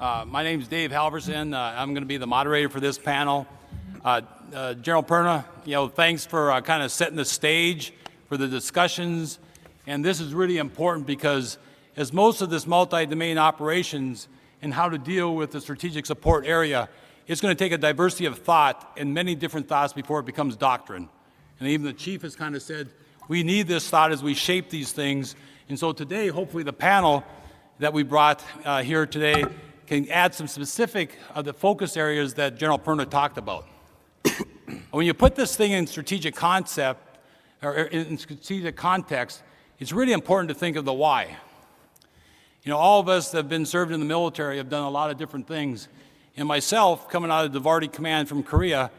My name is Dave Halverson. I'm going to be the moderator for this panel. General Perna, thanks for kind of setting the stage for the discussions. And this is really important because as most of this multi-domain operations and how to deal with the strategic support area, it's going to take a diversity of thought and many different thoughts before it becomes doctrine. And even the chief has kind of said, we need this thought as we shape these things. And so today, hopefully the panel that we brought here today can add some specific of the focus areas that General Perna talked about. When you put this thing in strategic concept, or in strategic context, it's really important to think of the why. All of us that have been served in the military have done a lot of different things. And myself, coming out of the Vardy Command from Korea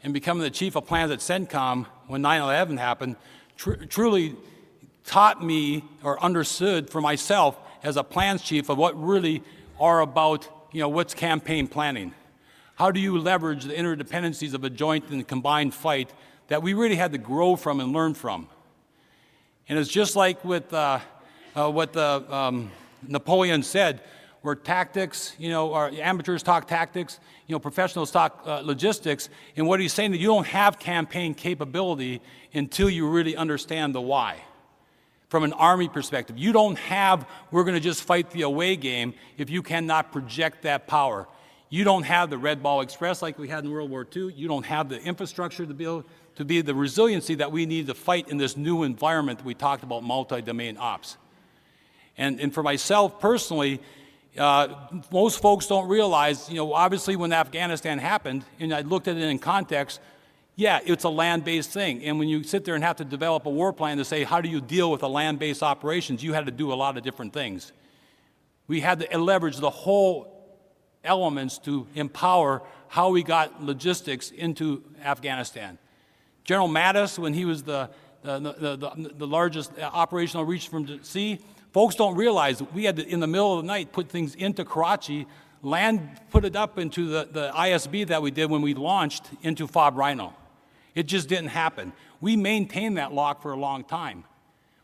and becoming the chief of plans at CENTCOM when 9/11 happened, truly taught me or understood for myself as a plans chief of what really are about, what's campaign planning. How do you leverage the interdependencies of a joint and combined fight that we really had to grow from and learn from? And it's just like with what Napoleon said, where tactics, our amateurs talk tactics, professionals talk logistics, and what he's saying that you don't have campaign capability until you really understand the why. From an Army perspective, you don't have, we're going to just fight the away game if you cannot project that power. You don't have the Red Ball Express like we had in World War II. You don't have the infrastructure to be able to be the resiliency that we need to fight in this new environment that we talked about, multi-domain ops. And for myself personally, most folks don't realize, obviously when Afghanistan happened, and I looked at it in context, yeah, it's a land-based thing. And when you sit there and have to develop a war plan to say, how do you deal with a land-based operations, you had to do a lot of different things. We had to leverage the whole elements to empower how we got logistics into Afghanistan. General Mattis, when he was the largest operational reach from the sea, folks don't realize we had to, in the middle of the night, put things into Karachi, put it up into the ISB that we did when we launched into FOB Rhino. It just didn't happen. We maintained that lock for a long time.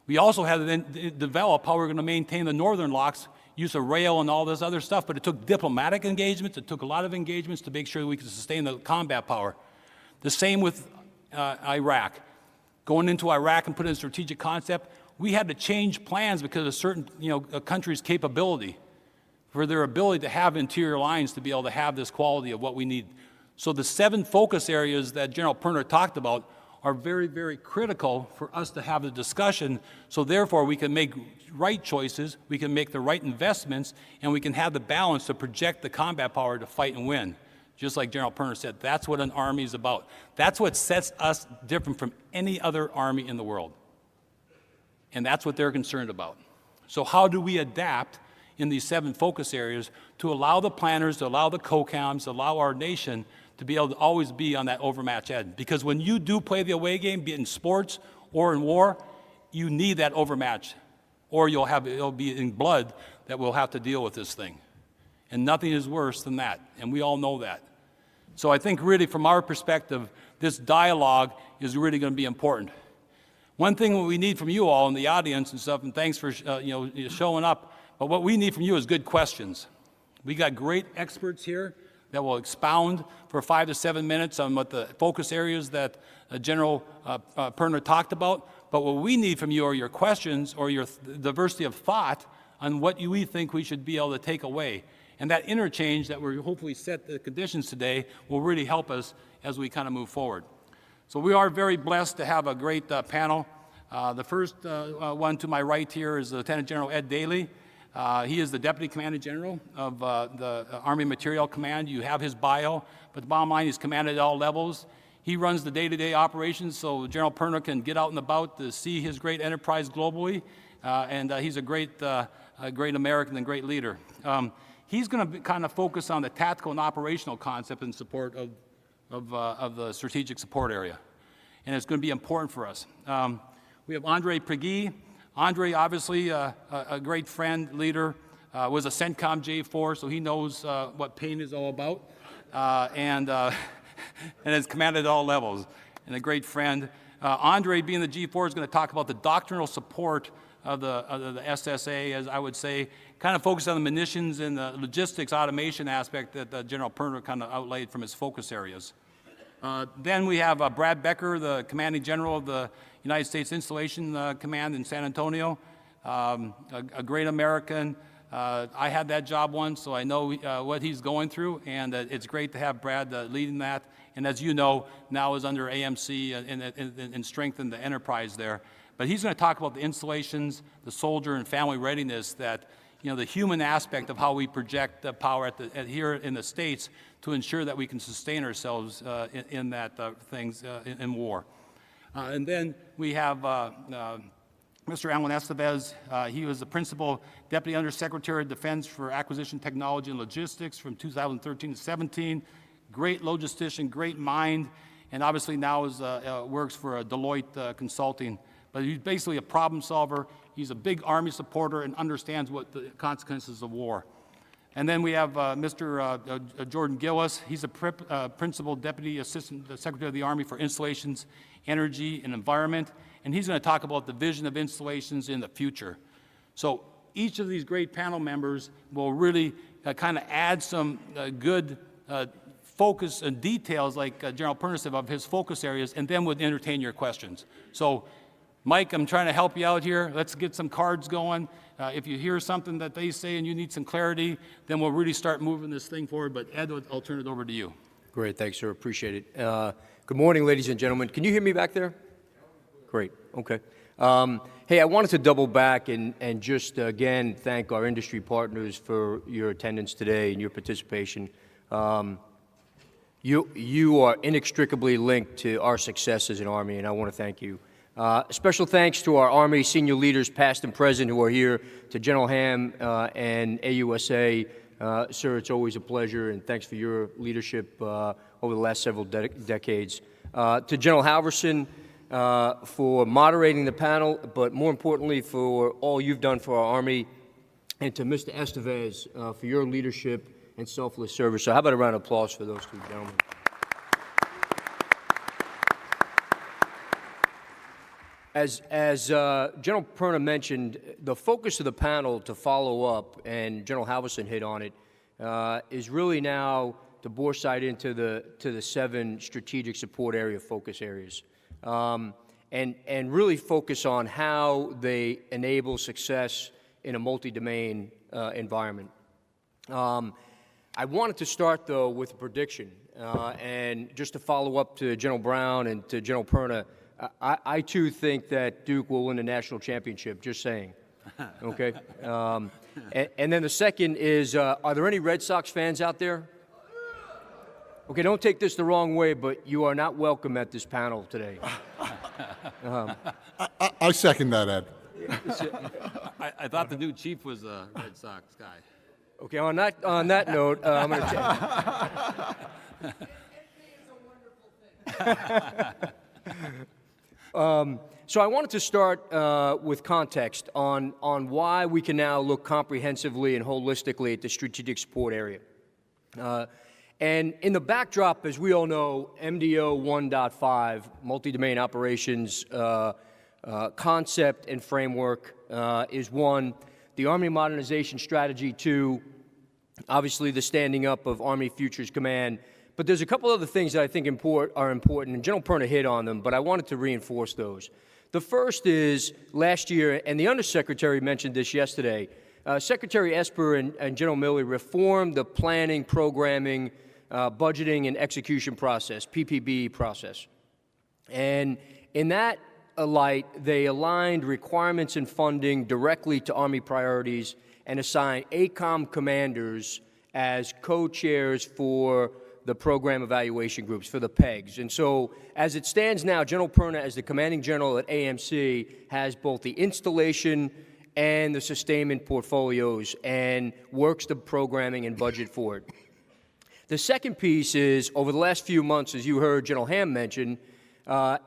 We also had to then develop how we're going to maintain the northern locks, use of rail and all this other stuff, but it took diplomatic engagements, it took a lot of engagements to make sure that we could sustain the combat power. The same with Iraq. Going into Iraq and putting in a strategic concept, we had to change plans because of certain, a country's capability for their ability to have interior lines to be able to have this quality of what we need. So the 7 focus areas that General Perna talked about are very, very critical for us to have the discussion, so therefore we can make right choices, we can make the right investments, and we can have the balance to project the combat power to fight and win. Just like General Perna said, that's what an army is about. That's what sets us different from any other army in the world. And that's what they're concerned about. So how do we adapt in these 7 focus areas to allow the planners, to allow the COCOMs, to allow our nation to be able to always be on that overmatch edge? Because when you do play the away game, be it in sports or in war, you need that overmatch, or it'll be in blood that we'll have to deal with this thing. And nothing is worse than that, and we all know that. So I think really from our perspective, this dialogue is really going to be important. One thing we need from you all in the audience and stuff, and thanks for showing up, but what we need from you is good questions. We got great experts here that will expound for 5 to 7 minutes on what the focus areas that General Perna talked about, but what we need from you are your questions or your diversity of thought on what we think we should be able to take away. And that interchange that we're hopefully set the conditions today will really help us as we kind of move forward. So we are very blessed to have a great panel. The first one to my right here is Lieutenant General Ed Daly. He is the Deputy Commanding General of the Army Materiel Command. You have his bio, but the bottom line is commanded at all levels. He runs the day-to-day operations, so General Perna can get out and about to see his great enterprise globally, and he's a great American and great leader. He's going to kind of focus on the tactical and operational concept in support of the strategic support area, and it's going to be important for us. We have Aundre Piggee. Andre, obviously a great friend, leader, was a CENTCOM J4, so he knows what pain is all about, and has commanded at all levels, and a great friend. Andre, being the G4, is going to talk about the doctrinal support of the SSA, as I would say, kind of focus on the munitions and the logistics automation aspect that General Perna kind of outlaid from his focus areas. Then we have Brad Becker, the Commanding General of the United States Installation Command in San Antonio, a great American. I had that job once, so I know what he's going through, and it's great to have Brad leading that. And as you know, now is under AMC and strengthen the enterprise there. But he's going to talk about the installations, the soldier and family readiness, that, you know, the human aspect of how we project the power here in the States to ensure that we can sustain ourselves in that things in war. And then we have Mr. Alan Estevez. He was the Principal Deputy Undersecretary of Defense for Acquisition Technology and Logistics from 2013 to 17. Great logistician, great mind, and obviously now works for Deloitte Consulting. But he's basically a problem solver. He's a big Army supporter and understands what the consequences of war. And then we have Mr. Jordan Gillis. He's a Principal Deputy Assistant Secretary of the Army for Installations, Energy, and Environment. And he's going to talk about the vision of installations in the future. So each of these great panel members will really kind of add some good focus and details, like General Perna said, of his focus areas, and then would entertain your questions. So, Mike, I'm trying to help you out here. Let's get some cards going. If you hear something that they say and you need some clarity, then we'll really start moving this thing forward. But Ed, I'll turn it over to you. Great, thanks, sir. Appreciate it. Good morning, ladies and gentlemen. Can you hear me back there? Great, okay. Hey, I wanted to double back and just again thank our industry partners for your attendance today and your participation. You are inextricably linked to our success as an Army, and I want to thank you. Special thanks to our Army senior leaders, past and present, who are here, to General Ham and AUSA. Sir, it's always a pleasure, and thanks for your leadership over the last several decades. To General Halverson, for moderating the panel, but more importantly for all you've done for our Army, and to Mr. Estevez for your leadership and selfless service. So how about a round of applause for those two gentlemen? As General Perna mentioned, the focus of the panel to follow up, and General Halverson hit on it, is really now to bore sight into the 7 strategic support area focus areas. And really focus on how they enable success in a multi-domain environment. I wanted to start, though, with a prediction, and just to follow up to General Brown and to General Perna, I too think that Duke will win the national championship, just saying, okay? And then the second is, are there any Red Sox fans out there? Okay, don't take this the wrong way, but you are not welcome at this panel today. I second that, Ed. I thought the new chief was a Red Sox guy. Okay, on that note, I'm going to so I wanted to start with context on why we can now look comprehensively and holistically at the strategic support area. And in the backdrop, as we all know, MDO 1.5, multi-domain operations concept and framework is 1. The Army Modernization Strategy 2, obviously the standing up of Army Futures Command. But there's a couple other things that I think are important, and General Perna hit on them, but I wanted to reinforce those. The first is, last year, and the Undersecretary mentioned this yesterday, Secretary Esper and General Milley reformed the planning, programming, budgeting, and execution process, PPB process. And in that light, they aligned requirements and funding directly to Army priorities and assigned ACOM commanders as co-chairs for the program evaluation groups, for the PEGs. And so, as it stands now, General Perna, as the commanding general at AMC, has both the installation and the sustainment portfolios and works the programming and budget for it. The second piece is, over the last few months, as you heard General Ham mention,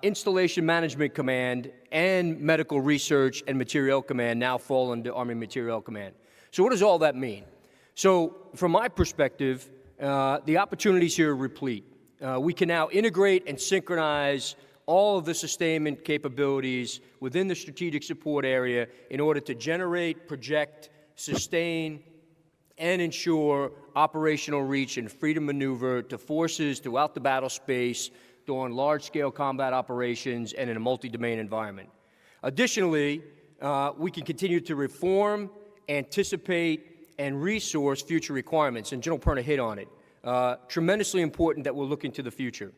Installation Management Command and Medical Research and Materiel Command now fall under Army Materiel Command. So what does all that mean? So from my perspective, the opportunities here are replete. We can now integrate and synchronize all of the sustainment capabilities within the strategic support area in order to generate, project, sustain, and ensure operational reach and freedom maneuver to forces throughout the battle space during large-scale combat operations and in a multi-domain environment. Additionally, we can continue to reform, anticipate, and resource future requirements, and General Perna hit on it. Tremendously important that we're looking to the future.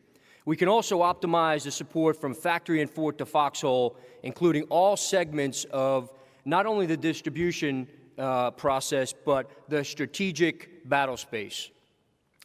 We can also optimize the support from factory and fort to foxhole, including all segments of not only the distribution process, but the strategic battle space.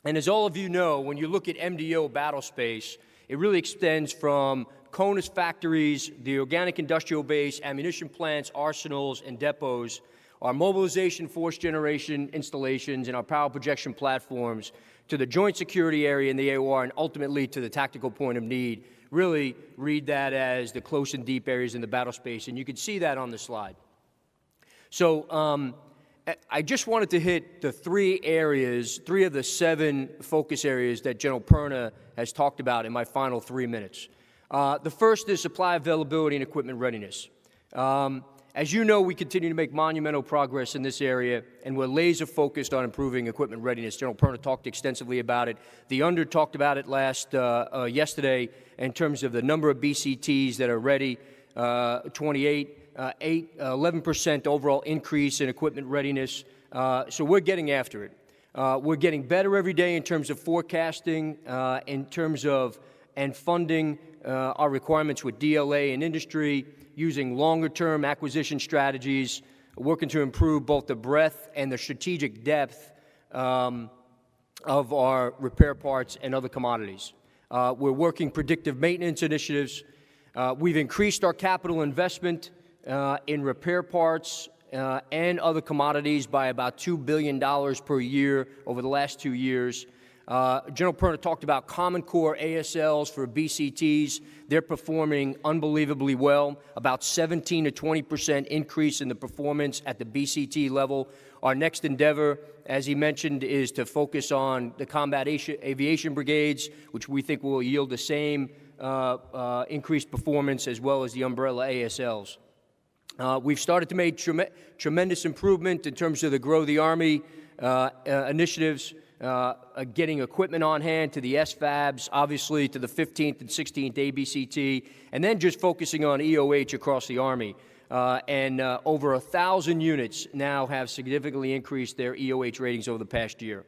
And as all of you know, when you look at MDO battle space, it really extends from CONUS factories, the organic industrial base, ammunition plants, arsenals, and depots, our mobilization force generation installations, and our power projection platforms, to the joint security area in the AOR, and ultimately to the tactical point of need. Really read that as the close and deep areas in the battle space, and you can see that on the slide. So I just wanted to hit the three of the 7 focus areas that General Perna has talked about in my final 3 minutes. The first is supply availability and equipment readiness. As you know, we continue to make monumental progress in this area, and we're laser focused on improving equipment readiness. General Perna talked extensively about it. The Under talked about it yesterday in terms of the number of BCTs that are ready, 28, 11% overall increase in equipment readiness. So we're getting after it. We're getting better every day in terms of forecasting, in terms of and funding our requirements with DLA and industry, using longer-term acquisition strategies, working to improve both the breadth and the strategic depth of our repair parts and other commodities. We're working predictive maintenance initiatives. We've increased our capital investment in repair parts and other commodities by about $2 billion per year over the last 2 years. General Perna talked about Common Core ASLs for BCTs. They're performing unbelievably well, about 17 to 20% increase in the performance at the BCT level. Our next endeavor, as he mentioned, is to focus on the combat aviation brigades, which we think will yield the same increased performance as well as the umbrella ASLs. We've started to make tremendous improvement in terms of the Grow the Army initiatives, getting equipment on hand to the SFABs, obviously to the 15th and 16th ABCT, and then just focusing on EOH across the Army. Over 1,000 units now have significantly increased their EOH ratings over the past year.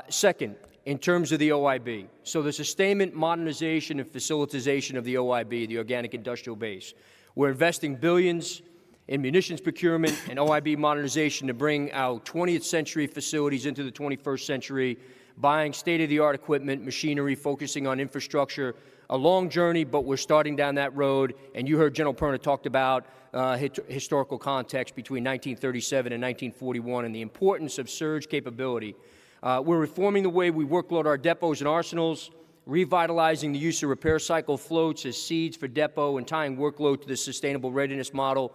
Second, in terms of the OIB, so the sustainment, modernization, and facilitization of the OIB, the Organic Industrial Base. We're investing billions in munitions procurement and OIB modernization to bring our 20th century facilities into the 21st century, buying state-of-the-art equipment, machinery, focusing on infrastructure. A long journey, but we're starting down that road, and you heard General Perna talked about historical context between 1937 and 1941 and the importance of surge capability. We're reforming the way we workload our depots and arsenals, revitalizing the use of repair cycle floats as seeds for depot and tying workload to the sustainable readiness model,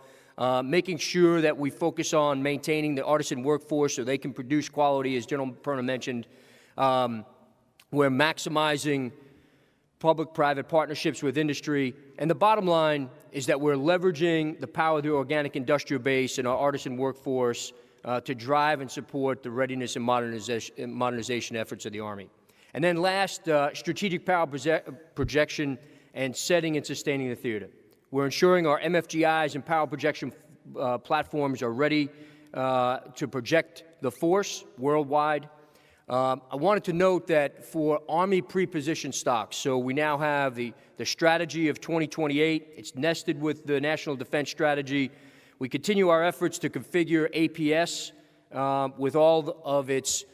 making sure that we focus on maintaining the artisan workforce so they can produce quality, as General Perna mentioned. We're maximizing public-private partnerships with industry. And the bottom line is that we're leveraging the power of the organic industrial base and our artisan workforce to drive and support the readiness and modernization efforts of the Army. And then last, strategic power projection and setting and sustaining the theater. We're ensuring our MFGIs and power projection platforms are ready to project the force worldwide. I wanted to note that for Army pre-positioned stocks, so we now have the strategy of 2028. It's nested with the National Defense Strategy. We continue our efforts to configure APS with all of its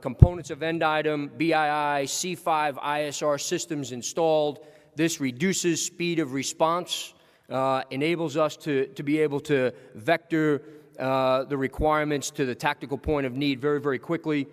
components of end item, BII, C5, ISR systems installed. This reduces speed of response, enables us to be able to vector the requirements to the tactical point of need very, very quickly.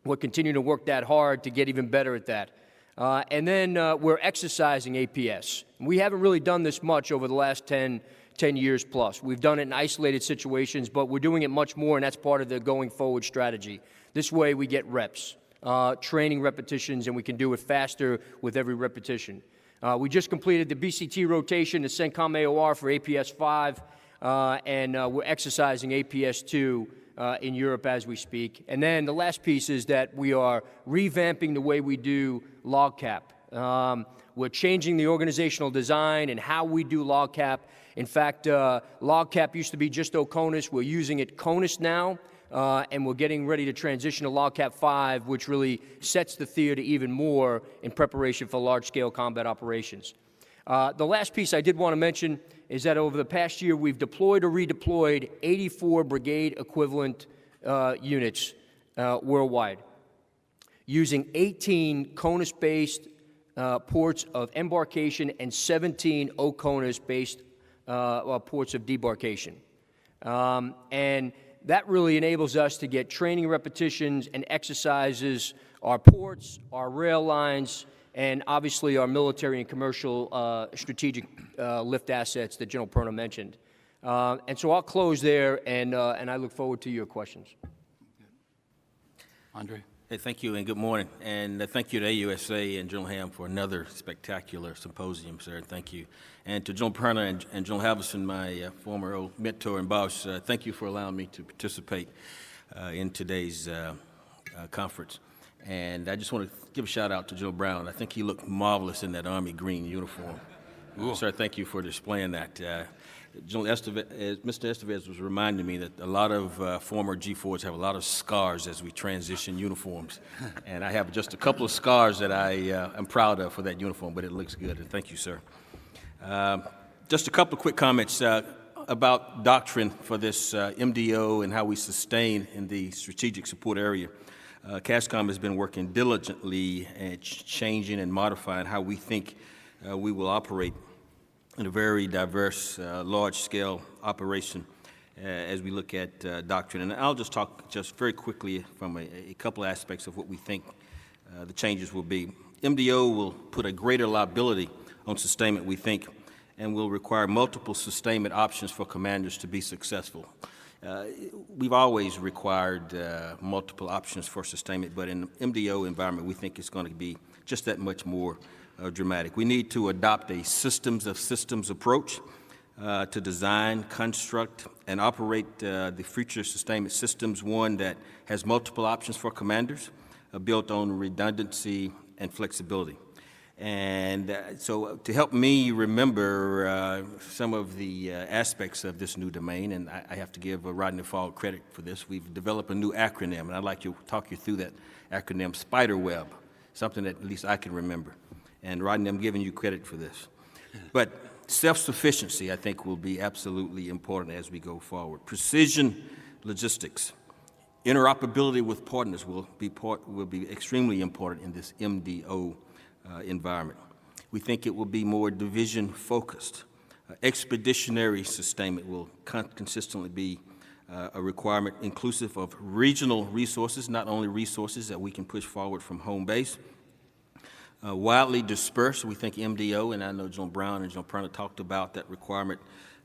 We're continuing to work that hard to get even better at that. And then we're exercising APS. We haven't really done this much over the last 10 years plus. We've done it in isolated situations, but we're doing it much more, and that's part of the going forward strategy. This way we get reps, training repetitions, and we can do it faster with every repetition. We just completed the BCT rotation to CENTCOM AOR for APS 5. and we're exercising APS-2 in Europe as we speak. And then the last piece is that we are revamping the way we do log cap. We're changing the organizational design and how we do log cap. In fact, log cap used to be just OCONUS. We're using it CONUS now, and we're getting ready to transition to log cap 5, which really sets the theater even more in preparation for large-scale combat operations. The last piece I did want to mention is that over the past year, we've deployed or redeployed 84 brigade equivalent units worldwide, using 18 CONUS-based ports of embarkation and 17 OCONUS-based ports of debarkation. And that really enables us to get training repetitions and exercises, our ports, our rail lines, and obviously our military and commercial strategic lift assets that General Perna mentioned. And so I'll close there, and I look forward to your questions. Aundre? Hey, thank you and good morning. And thank you to AUSA and General Ham for another spectacular symposium, sir. Thank you. And to General Perna and General Halverson, my former old mentor and boss, thank you for allowing me to participate in today's conference. And I just want to give a shout out to General Brown. I think he looked marvelous in that Army green uniform. Ooh. Sir, thank you for displaying that. General Estevez, Mr. Estevez was reminding me that a lot of former G4s have a lot of scars as we transition uniforms. And I have just a couple of scars that I am proud of for that uniform, but it looks good, and thank you, sir. Just a couple of quick comments about doctrine for this MDO and how we sustain in the strategic support area. CASCOM has been working diligently and changing and modifying how we think we will operate in a very diverse, large-scale operation as we look at doctrine. And I'll just talk just very quickly from a couple aspects of what we think the changes will be. MDO will put a greater liability on sustainment, we think, and will require multiple sustainment options for commanders to be successful. We've always required multiple options for sustainment, but in the MDO environment, we think it's going to be just that much more dramatic. We need to adopt a systems of systems approach to design, construct, and operate the future sustainment systems, one that has multiple options for commanders, built on redundancy and flexibility. And so to help me remember some of the aspects of this new domain, and I have to give Rodney Fall credit for this, we've developed a new acronym, and I'd like to talk you through that acronym, SPIDERWEB, something that at least I can remember. And Rodney, I'm giving you credit for this. But self-sufficiency, I think, will be absolutely important as we go forward. Precision logistics, interoperability with partners will be extremely important in this MDO environment. We think it will be more division-focused. Expeditionary sustainment will consistently be a requirement inclusive of regional resources, not only resources that we can push forward from home base. Widely dispersed, we think MDO, and I know General Brown and General Perna talked about that requirement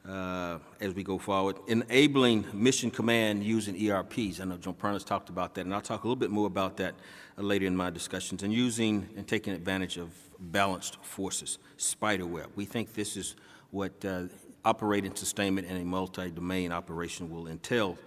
as we go forward. Enabling mission command using ERPs. I know General Perna's talked about that, and I'll talk a little bit more about that later in my discussions. And using and taking advantage of balanced forces, spiderweb. We think this is what operating sustainment in a multi-domain operation will entail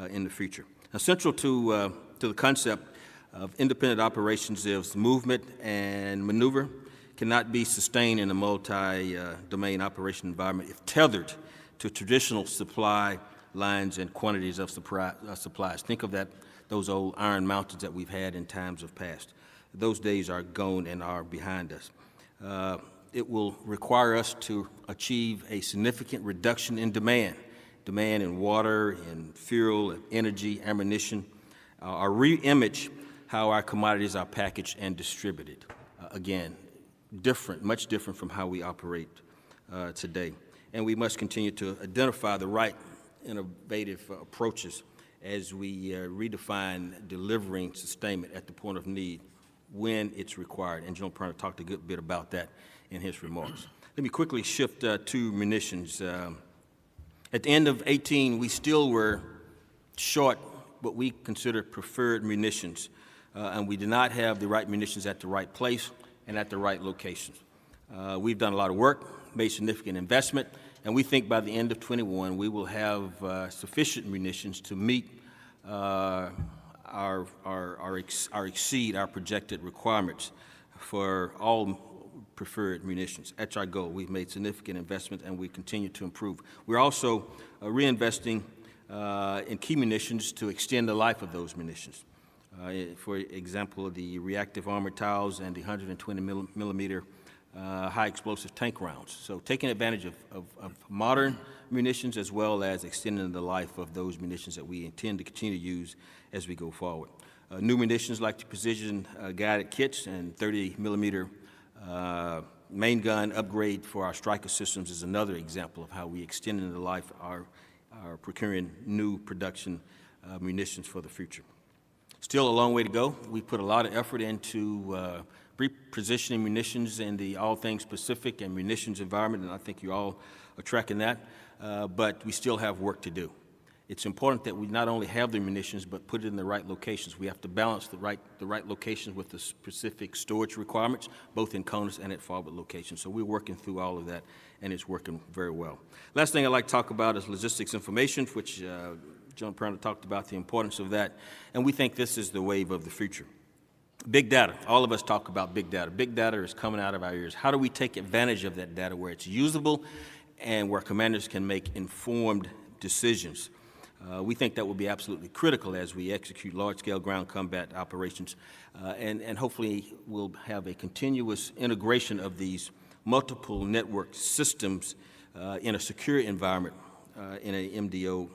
in the future. Now, central to the concept of independent operations is movement and maneuver cannot be sustained in a multi-domain operation environment if tethered to traditional supply lines and quantities of supplies. Think of those old iron mountains that we've had in times of past. Those days are gone and are behind us. It will require us to achieve a significant reduction in demand in water, in fuel, in energy, ammunition, or re-image how our commodities are packaged and distributed. Again, much different from how we operate today. And we must continue to identify the right innovative approaches as we redefine delivering sustainment at the point of need when it's required. And General Perna talked a good bit about that in his remarks. Let me quickly shift to munitions. At the end of 2018, we still were short what we consider preferred munitions, and we did not have the right munitions at the right place and at the right locations. We've done a lot of work, made significant investment, And we think by the end of 21, we will have sufficient munitions to meet or exceed our projected requirements for all preferred munitions. That's our goal. We've made significant investments and we continue to improve. We're also reinvesting in key munitions to extend the life of those munitions. For example, the reactive armored tiles and the 120 millimeter high explosive tank rounds. So taking advantage of modern munitions as well as extending the life of those munitions that we intend to continue to use as we go forward. New munitions like the precision guided kits and 30 millimeter main gun upgrade for our Striker systems is another example of how we extend the life our procuring new production munitions for the future. Still a long way to go. We put a lot of effort into repositioning munitions in the all things Pacific and munitions environment, and I think you all are tracking that, but we still have work to do. It's important that we not only have the munitions, but put it in the right locations. We have to balance the right locations with the specific storage requirements, both in CONUS and at forward locations. So we're working through all of that, and it's working very well. Last thing I'd like to talk about is logistics information, which John Perna talked about the importance of that, and we think this is the wave of the future. Big data. All of us talk about big data. Big data is coming out of our ears. How do we take advantage of that data where it's usable and where commanders can make informed decisions? We think that will be absolutely critical as we execute large-scale ground combat operations, and hopefully we'll have a continuous integration of these multiple network systems in a secure environment, in an MDO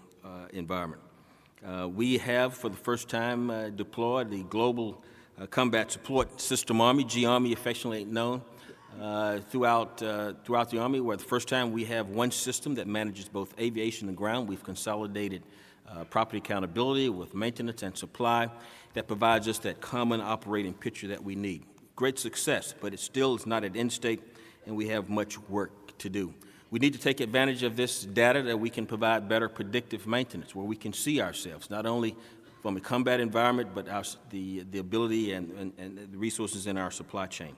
environment. We have, for the first time, deployed the Global Combat Support System Army, G-Army affectionately known, throughout the Army, where the first time we have one system that manages both aviation and ground. We've consolidated property accountability with maintenance and supply that provides us that common operating picture that we need. Great success, but it still is not at end state, and we have much work to do. We need to take advantage of this data that we can provide better predictive maintenance, where we can see ourselves, not only from a combat environment, but the ability and the resources in our supply chain.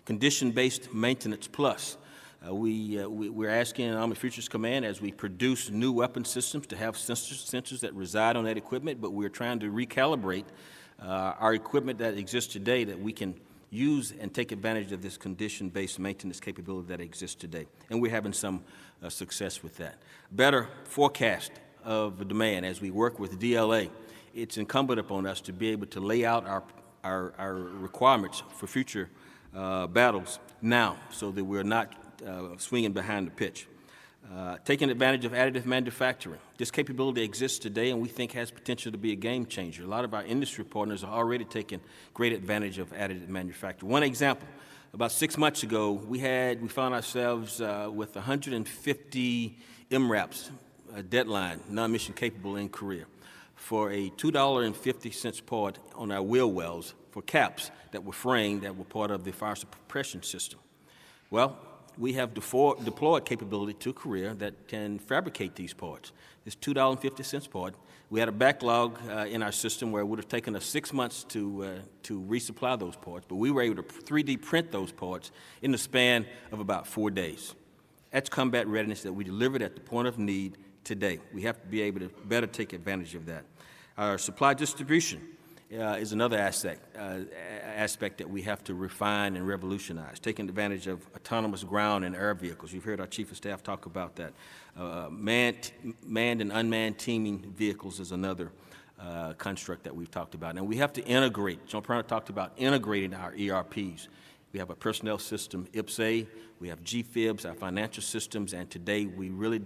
Condition-based maintenance plus. We're asking Army Futures Command as we produce new weapon systems to have sensors that reside on that equipment, but we're trying to recalibrate our equipment that exists today that we can use and take advantage of this condition-based maintenance capability that exists today. And we're having some success with that. Better forecast of the demand as we work with DLA. It's incumbent upon us to be able to lay out our requirements for future battles now so that we're not swinging behind the pitch. Taking advantage of additive manufacturing. This capability exists today and we think has potential to be a game changer. A lot of our industry partners are already taking great advantage of additive manufacturing. One example, about 6 months ago, we found ourselves with 150 MRAPs deadline, non-mission capable in Korea, for a $2.50 part on our wheel wells for caps that were framed that were part of the fire suppression system. Well, we have deployed capability to Korea that can fabricate these parts. This $2.50 part, we had a backlog in our system where it would have taken us 6 months to resupply those parts, but we were able to 3D print those parts in the span of about 4 days. That's combat readiness that we delivered at the point of need today. We have to be able to better take advantage of that. Our supply distribution is another aspect that we have to refine and revolutionize, taking advantage of autonomous ground and air vehicles. You've heard our Chief of Staff talk about that. Manned and unmanned teaming vehicles is another construct that we've talked about. And we have to integrate. John Perna talked about integrating our ERPs. We have a personnel system, IPSA, we have GFIBs, our financial systems, and today we really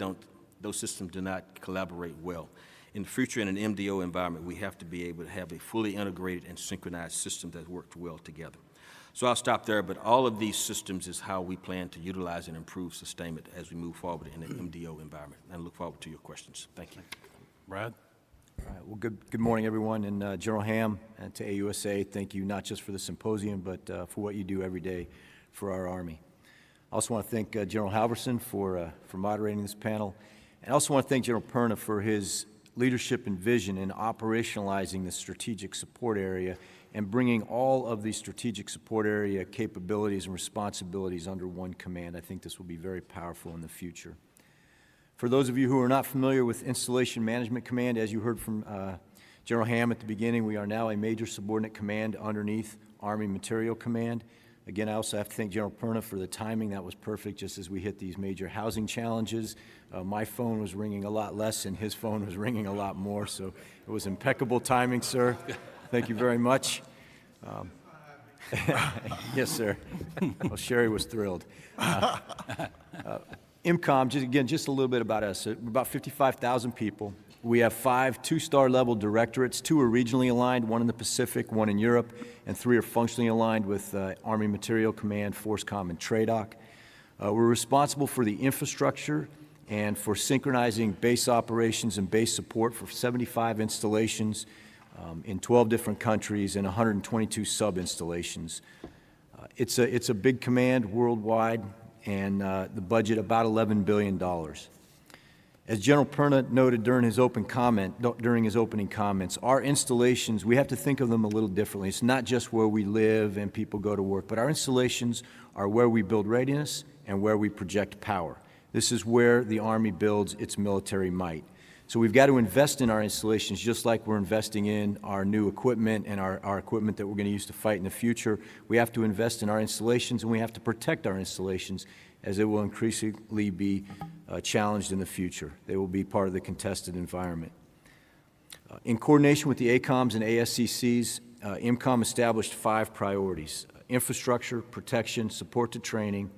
those systems do not collaborate well. In the future, in an MDO environment, we have to be able to have a fully integrated and synchronized system that works well together. So I'll stop there, but all of these systems is how we plan to utilize and improve sustainment as we move forward in an MDO environment. And I look forward to your questions. Thank you. Brad? All right, well, good morning, everyone, and General Ham and to AUSA, thank you not just for the symposium, but for what you do every day for our Army. I also want to thank General Halverson for moderating this panel, and I also want to thank General Perna for his leadership and vision in operationalizing the strategic support area and bringing all of the strategic support area capabilities and responsibilities under one command. I think this will be very powerful in the future. For those of you who are not familiar with Installation Management Command, as you heard from General Ham at the beginning, we are now a major subordinate command underneath Army Materiel Command. Again, I also have to thank General Perna for the timing. That was perfect just as we hit these major housing challenges. My phone was ringing a lot less and his phone was ringing a lot more, so it was impeccable timing, sir. Thank you very much. Yes, sir. Well, Sherry was thrilled. IMCOM, just a little bit about us. We're about 55,000 people. We have 5 two-star level directorates. 2 are regionally aligned, 1 in the Pacific, 1 in Europe, and 3 are functionally aligned with Army Materiel Command, FORSCOM, and TRADOC. We're responsible for the infrastructure and for synchronizing base operations and base support for 75 installations in 12 different countries and 122 sub-installations. It's a big command worldwide, and the budget about $11 billion. As General Perna noted during his opening comments, our installations, we have to think of them a little differently. It's not just where we live and people go to work, but our installations are where we build readiness and where we project power. This is where the Army builds its military might. So we've got to invest in our installations just like we're investing in our new equipment and our equipment that we're going to use to fight in the future. We have to invest in our installations, and we have to protect our installations as it will increasingly be challenged in the future. They will be part of the contested environment. In coordination with the ACOMs and ASCCs, IMCOM established 5 priorities: infrastructure, protection, support to training,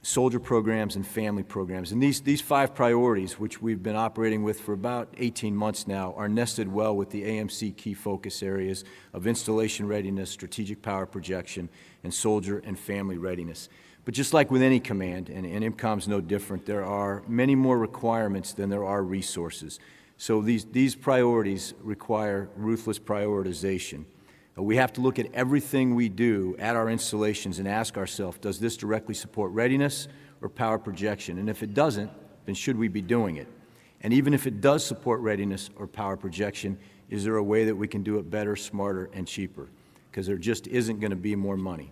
soldier programs, and family programs. And these 5 priorities, which we've been operating with for about 18 months now, are nested well with the AMC key focus areas of installation readiness, strategic power projection, and soldier and family readiness. But just like with any command, and IMCOM's no different, there are many more requirements than there are resources. So these priorities require ruthless prioritization. We have to look at everything we do at our installations and ask ourselves, does this directly support readiness or power projection? And if it doesn't, then should we be doing it? And even if it does support readiness or power projection, is there a way that we can do it better, smarter, and cheaper? Because there just isn't going to be more money.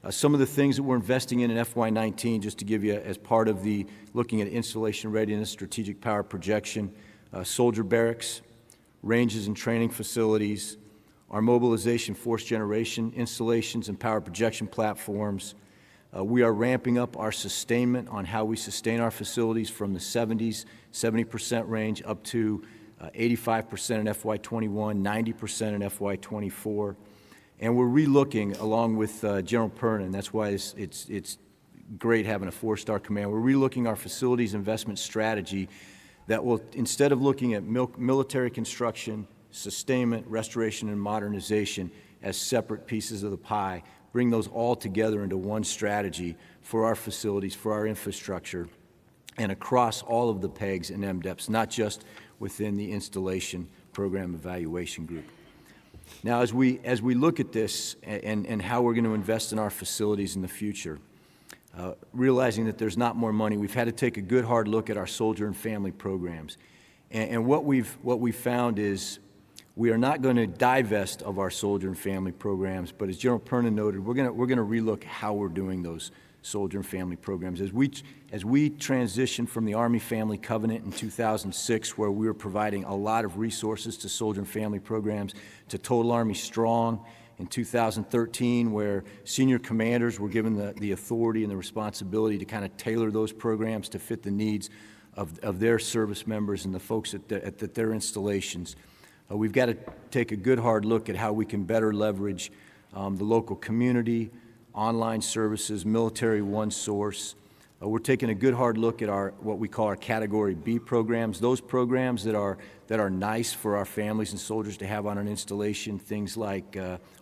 Some of the things that we're investing in FY19, just to give you as part of the looking at installation readiness, strategic power projection, soldier barracks, ranges and training facilities, our mobilization force generation installations and power projection platforms. We are ramping up our sustainment on how we sustain our facilities from the 70% range up to 85% in FY21, 90% in FY24. And we're relooking, along with General Perna, and that's why it's great having a 4-star command. We're relooking our facilities investment strategy that will, instead of looking at military construction, sustainment, restoration, and modernization as separate pieces of the pie, bring those all together into one strategy for our facilities, for our infrastructure, and across all of the PEGs and MDEPs, not just within the installation program evaluation group. Now, as we look at this and how we're going to invest in our facilities in the future, realizing that there's not more money, we've had to take a good hard look at our soldier and family programs. And what we've found is we are not going to divest of our soldier and family programs, but as General Perna noted, we're going to relook how we're doing those soldier and family programs. As we transitioned from the Army Family Covenant in 2006, where we were providing a lot of resources to soldier and family programs, to Total Army Strong in 2013, where senior commanders were given the authority and the responsibility to kind of tailor those programs to fit the needs of their service members and the folks at their installations. We've got to take a good hard look at how we can better leverage the local community, online services, military one source. We're taking a good hard look at what we call our Category B programs, those programs that are nice for our families and soldiers to have on an installation, things like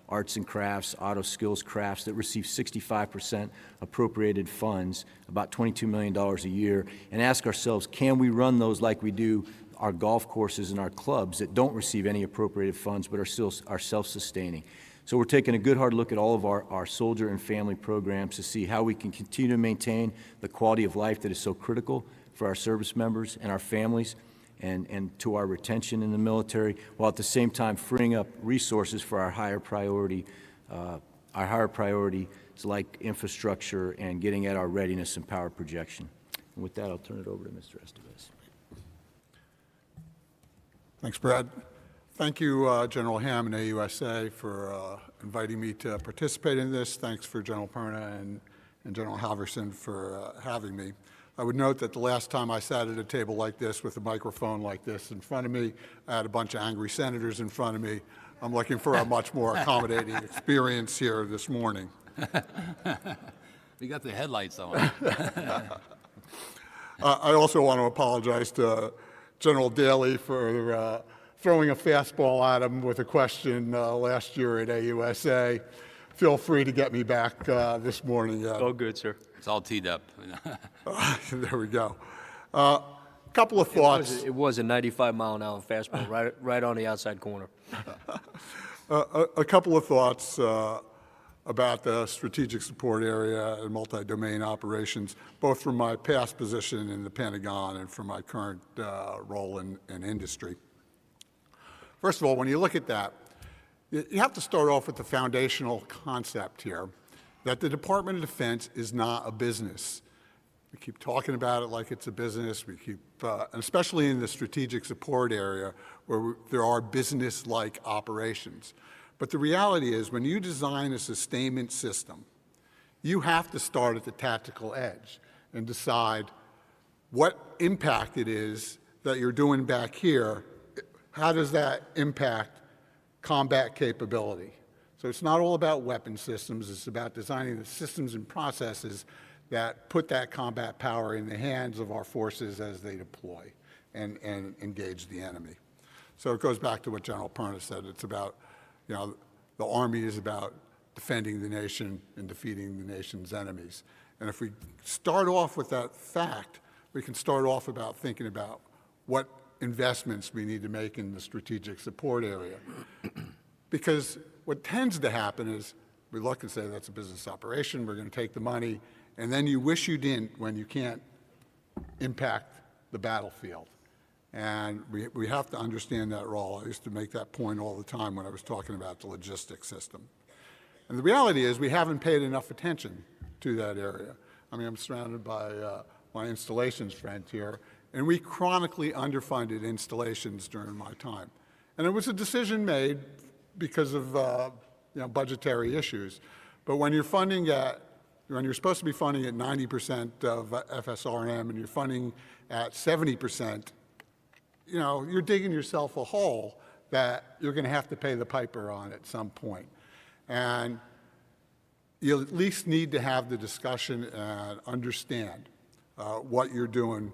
arts and crafts, auto skills crafts that receive 65% appropriated funds, about $22 million a year, and ask ourselves, can we run those like we do our golf courses and our clubs that don't receive any appropriated funds but are self-sustaining? So we're taking a good hard look at all of our soldier and family programs to see how we can continue to maintain the quality of life that is so critical for our service members and our families and to our retention in the military, while at the same time freeing up resources for our higher priorities like infrastructure and getting at our readiness and power projection. And with that, I'll turn it over to Mr. Estevez. Thanks, Brad. Thank you, General Ham and AUSA, for inviting me to participate in this. Thanks for General Perna and General Halverson for having me. I would note that the last time I sat at a table like this with a microphone like this in front of me, I had a bunch of angry senators in front of me. I'm looking for a much more accommodating experience here this morning. We got the headlights on. I also want to apologize to General Daly for throwing a fastball at him with a question last year at AUSA. Feel free to get me back this morning. Oh, good, sir. It's all teed up. There we go. Couple of thoughts. It was a 95-mile-an-hour fastball right on the outside corner. A couple of thoughts about the strategic support area and multi-domain operations, both from my past position in the Pentagon and from my current role in industry. First of all, when you look at that, you have to start off with the foundational concept here, that the Department of Defense is not a business. We keep talking about it like it's a business. We keep, especially in the strategic support area, where there are business-like operations. But the reality is, when you design a sustainment system, you have to start at the tactical edge and decide what impact it is that you're doing back here. How does that impact combat capability? So it's not all about weapon systems. It's about designing the systems and processes that put that combat power in the hands of our forces as they deploy and engage the enemy. So it goes back to what General Perna said. It's about, you know, the Army is about defending the nation and defeating the nation's enemies. And if we start off with that fact, we can start off about thinking about what investments we need to make in the strategic support area. Because what tends to happen is we look and say, that's a business operation, we're going to take the money, and then you wish you didn't when you can't impact the battlefield. And we have to understand that role. I used to make that point all the time when I was talking about the logistics system. And the reality is we haven't paid enough attention to that area. I mean, I'm surrounded by my installations friend here, and we chronically underfunded installations during my time. And it was a decision made because of budgetary issues. But when you're funding when you're supposed to be funding at 90% of FSRM and you're funding at 70%, you know, you're digging yourself a hole that you're going to have to pay the piper on at some point. And you at least need to have the discussion and understand what you're doing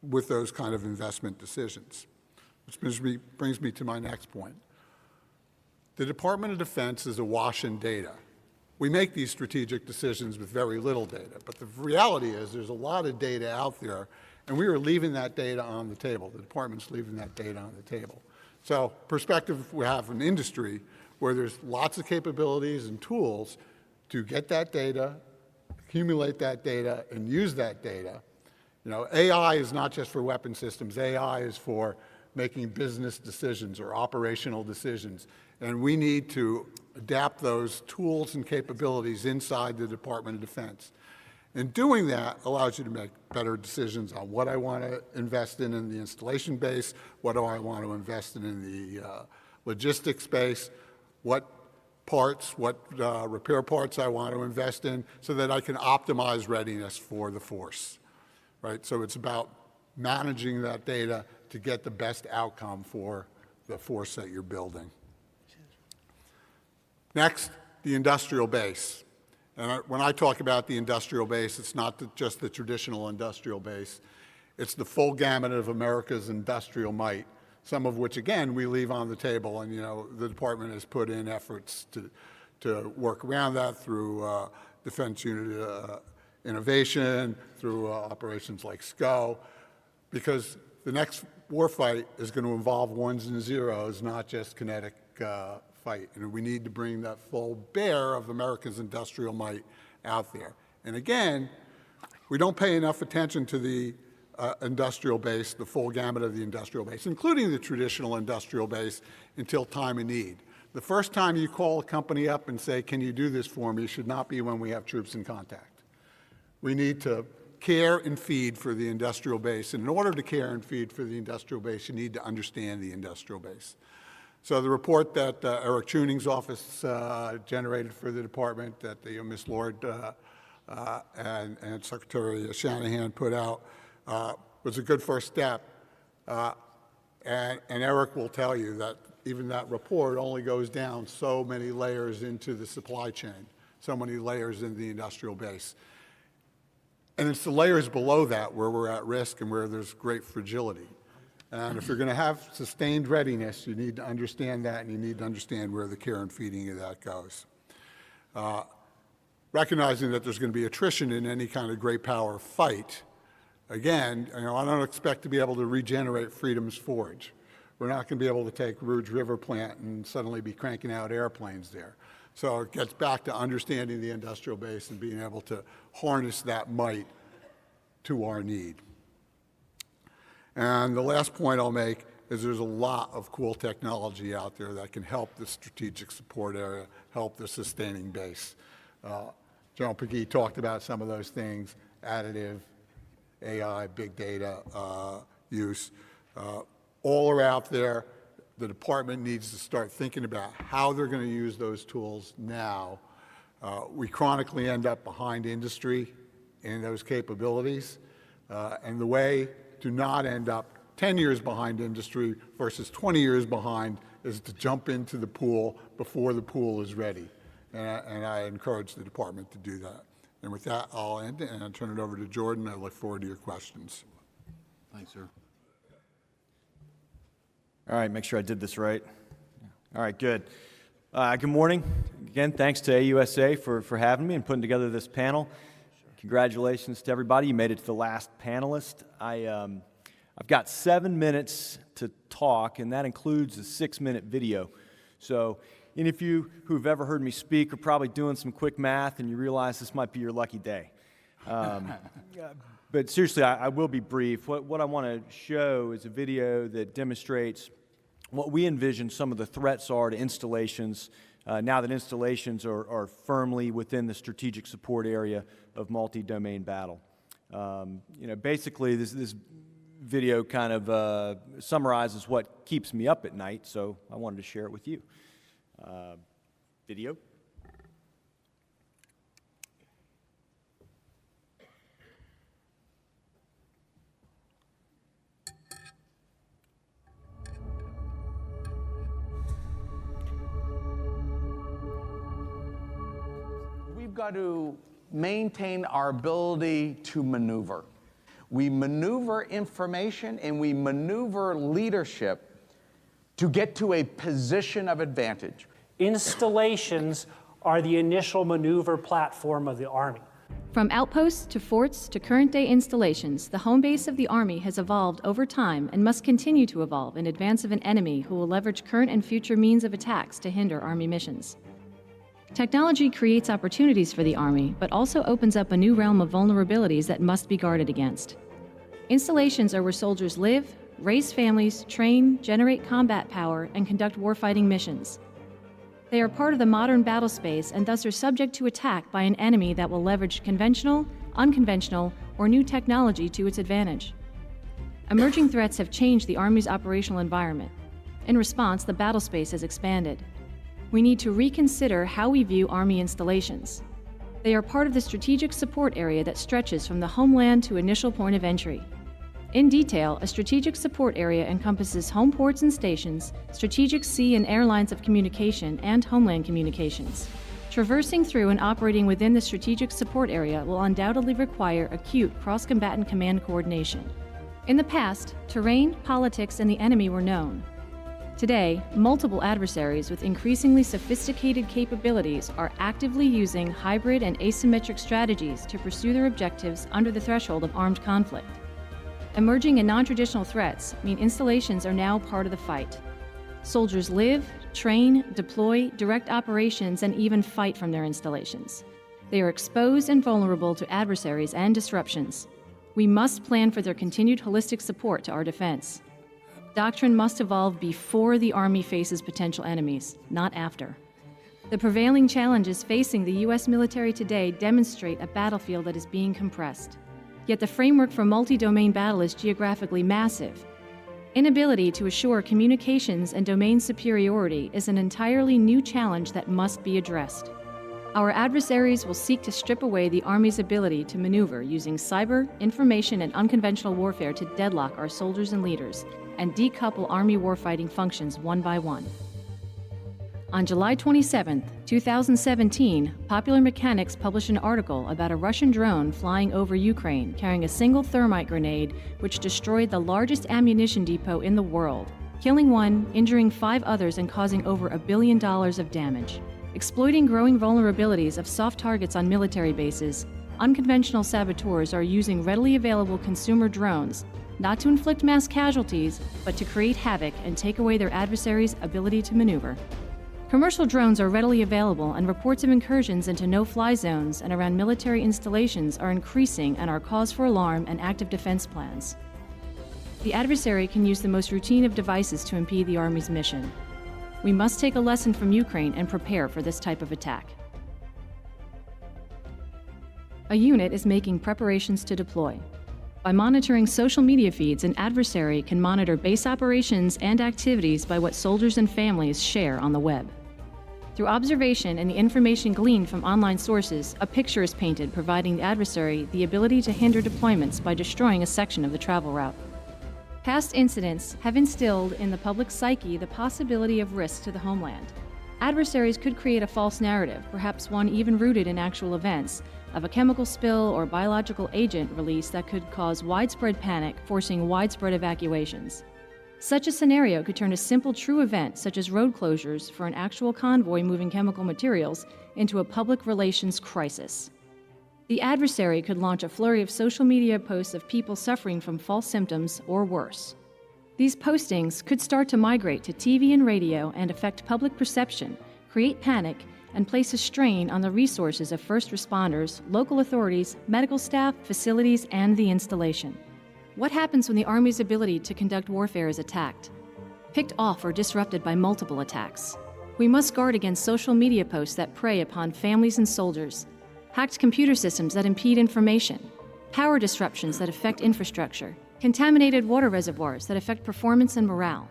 with those kind of investment decisions. Which brings me to my next point. The Department of Defense is awash in data. We make these strategic decisions with very little data, but the reality is there's a lot of data out there, and we are leaving that data on the table. The department's leaving that data on the table. So perspective, we have an industry where there's lots of capabilities and tools to get that data, accumulate that data, and use that data. You know, AI is not just for weapon systems. AI is for making business decisions or operational decisions. And we need to adapt those tools and capabilities inside the Department of Defense. And doing that allows you to make better decisions on what I want to invest in the installation base, what do I want to invest in the logistics space, what parts, what repair parts I want to invest in, so that I can optimize readiness for the force, right? So it's about managing that data to get the best outcome for the force that you're building. Next, the industrial base. And when I talk about the industrial base, it's not just the traditional industrial base. It's the full gamut of America's industrial might, some of which, again, we leave on the table. And, you know, the department has put in efforts to work around that through Defense Unit Innovation, through operations like SCO, because the next warfight is going to involve ones and zeros, not just kinetic fight. And we need to bring that full bear of America's industrial might out there. And again, we don't pay enough attention to the industrial base, the full gamut of the industrial base, including the traditional industrial base, until time of need. The first time you call a company up and say, can you do this for me, should not be when we have troops in contact. We need to care and feed for the industrial base. And in order to care and feed for the industrial base, you need to understand the industrial base. So the report that Eric Chuning's office generated for the department, that Ms. Lord and Secretary Shanahan put out, was a good first step. And Eric will tell you that even that report only goes down so many layers into the supply chain, so many layers in the industrial base. And it's the layers below that where we're at risk and where there's great fragility. And if you're going to have sustained readiness, you need to understand that, and you need to understand where the care and feeding of that goes. Recognizing that there's going to be attrition in any kind of great power fight, again, I don't expect to be able to regenerate Freedom's Forge. We're not going to be able to take Rouge River plant and suddenly be cranking out airplanes there. So it gets back to understanding the industrial base and being able to harness that might to our need. And the last point I'll make is there's a lot of cool technology out there that can help the strategic support area, help the sustaining base. General Piggee talked about some of those things, additive, AI, big data use. All are out there. The department needs to start thinking about how they're going to use those tools now. We chronically end up behind industry in those capabilities. And the way to not end up 10 years behind industry versus 20 years behind is to jump into the pool before the pool is ready. And I encourage the department to do that. And with that, I'll end and I'll turn it over to Jordan. I look forward to your questions. Thanks, sir. All right, make sure I did this right. All right, good. Good morning. Again, thanks to AUSA for having me and putting together this panel. Congratulations to everybody. You made it to the last panelist. I've got 7 minutes to talk, and that includes a 6-minute video. So any of you who've ever heard me speak are probably doing some quick math, and you realize this might be your lucky day. But seriously, I will be brief. What I want to show is a video that demonstrates what we envision some of the threats are to installations now that installations are firmly within the strategic support area of multi-domain battle. Basically, this video kind of summarizes what keeps me up at night, so I wanted to share it with you. Video. We've got to maintain our ability to maneuver. We maneuver information and we maneuver leadership to get to a position of advantage. Installations are the initial maneuver platform of the Army. From outposts to forts to current-day installations, the home base of the Army has evolved over time and must continue to evolve in advance of an enemy who will leverage current and future means of attacks to hinder Army missions. Technology creates opportunities for the Army, but also opens up a new realm of vulnerabilities that must be guarded against. Installations are where soldiers live, raise families, train, generate combat power, and conduct warfighting missions. They are part of the modern battle space and thus are subject to attack by an enemy that will leverage conventional, unconventional, or new technology to its advantage. Emerging threats have changed the Army's operational environment. In response, the battle space has expanded. We need to reconsider how we view Army installations. They are part of the strategic support area that stretches from the homeland to initial point of entry. In detail, a strategic support area encompasses home ports and stations, strategic sea and air lines of communication, and homeland communications. Traversing through and operating within the strategic support area will undoubtedly require acute cross-combatant command coordination. In the past, terrain, politics, and the enemy were known. Today, multiple adversaries with increasingly sophisticated capabilities are actively using hybrid and asymmetric strategies to pursue their objectives under the threshold of armed conflict. Emerging and non-traditional threats mean installations are now part of the fight. Soldiers live, train, deploy, direct operations, and even fight from their installations. They are exposed and vulnerable to adversaries and disruptions. We must plan for their continued holistic support to our defense. Doctrine must evolve before the Army faces potential enemies, not after. The prevailing challenges facing the U.S. military today demonstrate a battlefield that is being compressed. Yet the framework for multi-domain battle is geographically massive. Inability to assure communications and domain superiority is an entirely new challenge that must be addressed. Our adversaries will seek to strip away the Army's ability to maneuver using cyber, information, and unconventional warfare to deadlock our soldiers and leaders and decouple Army warfighting functions one by one. On July 27, 2017, Popular Mechanics published an article about a Russian drone flying over Ukraine carrying a single thermite grenade which destroyed the largest ammunition depot in the world, killing one, injuring 5 others, and causing over $1 billion of damage. Exploiting growing vulnerabilities of soft targets on military bases, unconventional saboteurs are using readily available consumer drones not to inflict mass casualties, but to create havoc and take away their adversaries' ability to maneuver. Commercial drones are readily available, and reports of incursions into no-fly zones and around military installations are increasing and are cause for alarm and active defense plans. The adversary can use the most routine of devices to impede the Army's mission. We must take a lesson from Ukraine and prepare for this type of attack. A unit is making preparations to deploy. By monitoring social media feeds, an adversary can monitor base operations and activities by what soldiers and families share on the web. Through observation and the information gleaned from online sources, a picture is painted providing the adversary the ability to hinder deployments by destroying a section of the travel route. Past incidents have instilled in the public psyche the possibility of risk to the homeland. Adversaries could create a false narrative, perhaps one even rooted in actual events, of a chemical spill or biological agent release that could cause widespread panic, forcing widespread evacuations. Such a scenario could turn a simple true event, such as road closures for an actual convoy moving chemical materials, into a public relations crisis. The adversary could launch a flurry of social media posts of people suffering from false symptoms or worse. These postings could start to migrate to TV and radio and affect public perception, create panic, and place a strain on the resources of first responders, local authorities, medical staff, facilities, and the installation. What happens when the Army's ability to conduct warfare is attacked? Picked off or disrupted by multiple attacks. We must guard against social media posts that prey upon families and soldiers, hacked computer systems that impede information, power disruptions that affect infrastructure, contaminated water reservoirs that affect performance and morale.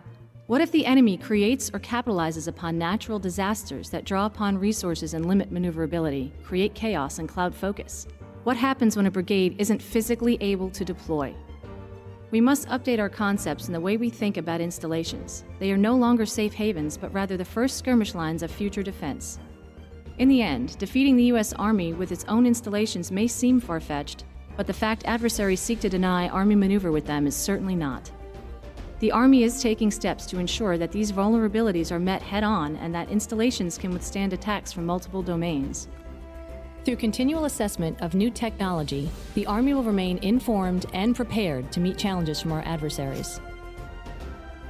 What if the enemy creates or capitalizes upon natural disasters that draw upon resources and limit maneuverability, create chaos and cloud focus? What happens when a brigade isn't physically able to deploy? We must update our concepts in the way we think about installations. They are no longer safe havens, but rather the first skirmish lines of future defense. In the end, defeating the U.S. Army with its own installations may seem far-fetched, but the fact adversaries seek to deny Army maneuver with them is certainly not. The Army is taking steps to ensure that these vulnerabilities are met head-on and that installations can withstand attacks from multiple domains. Through continual assessment of new technology, the Army will remain informed and prepared to meet challenges from our adversaries.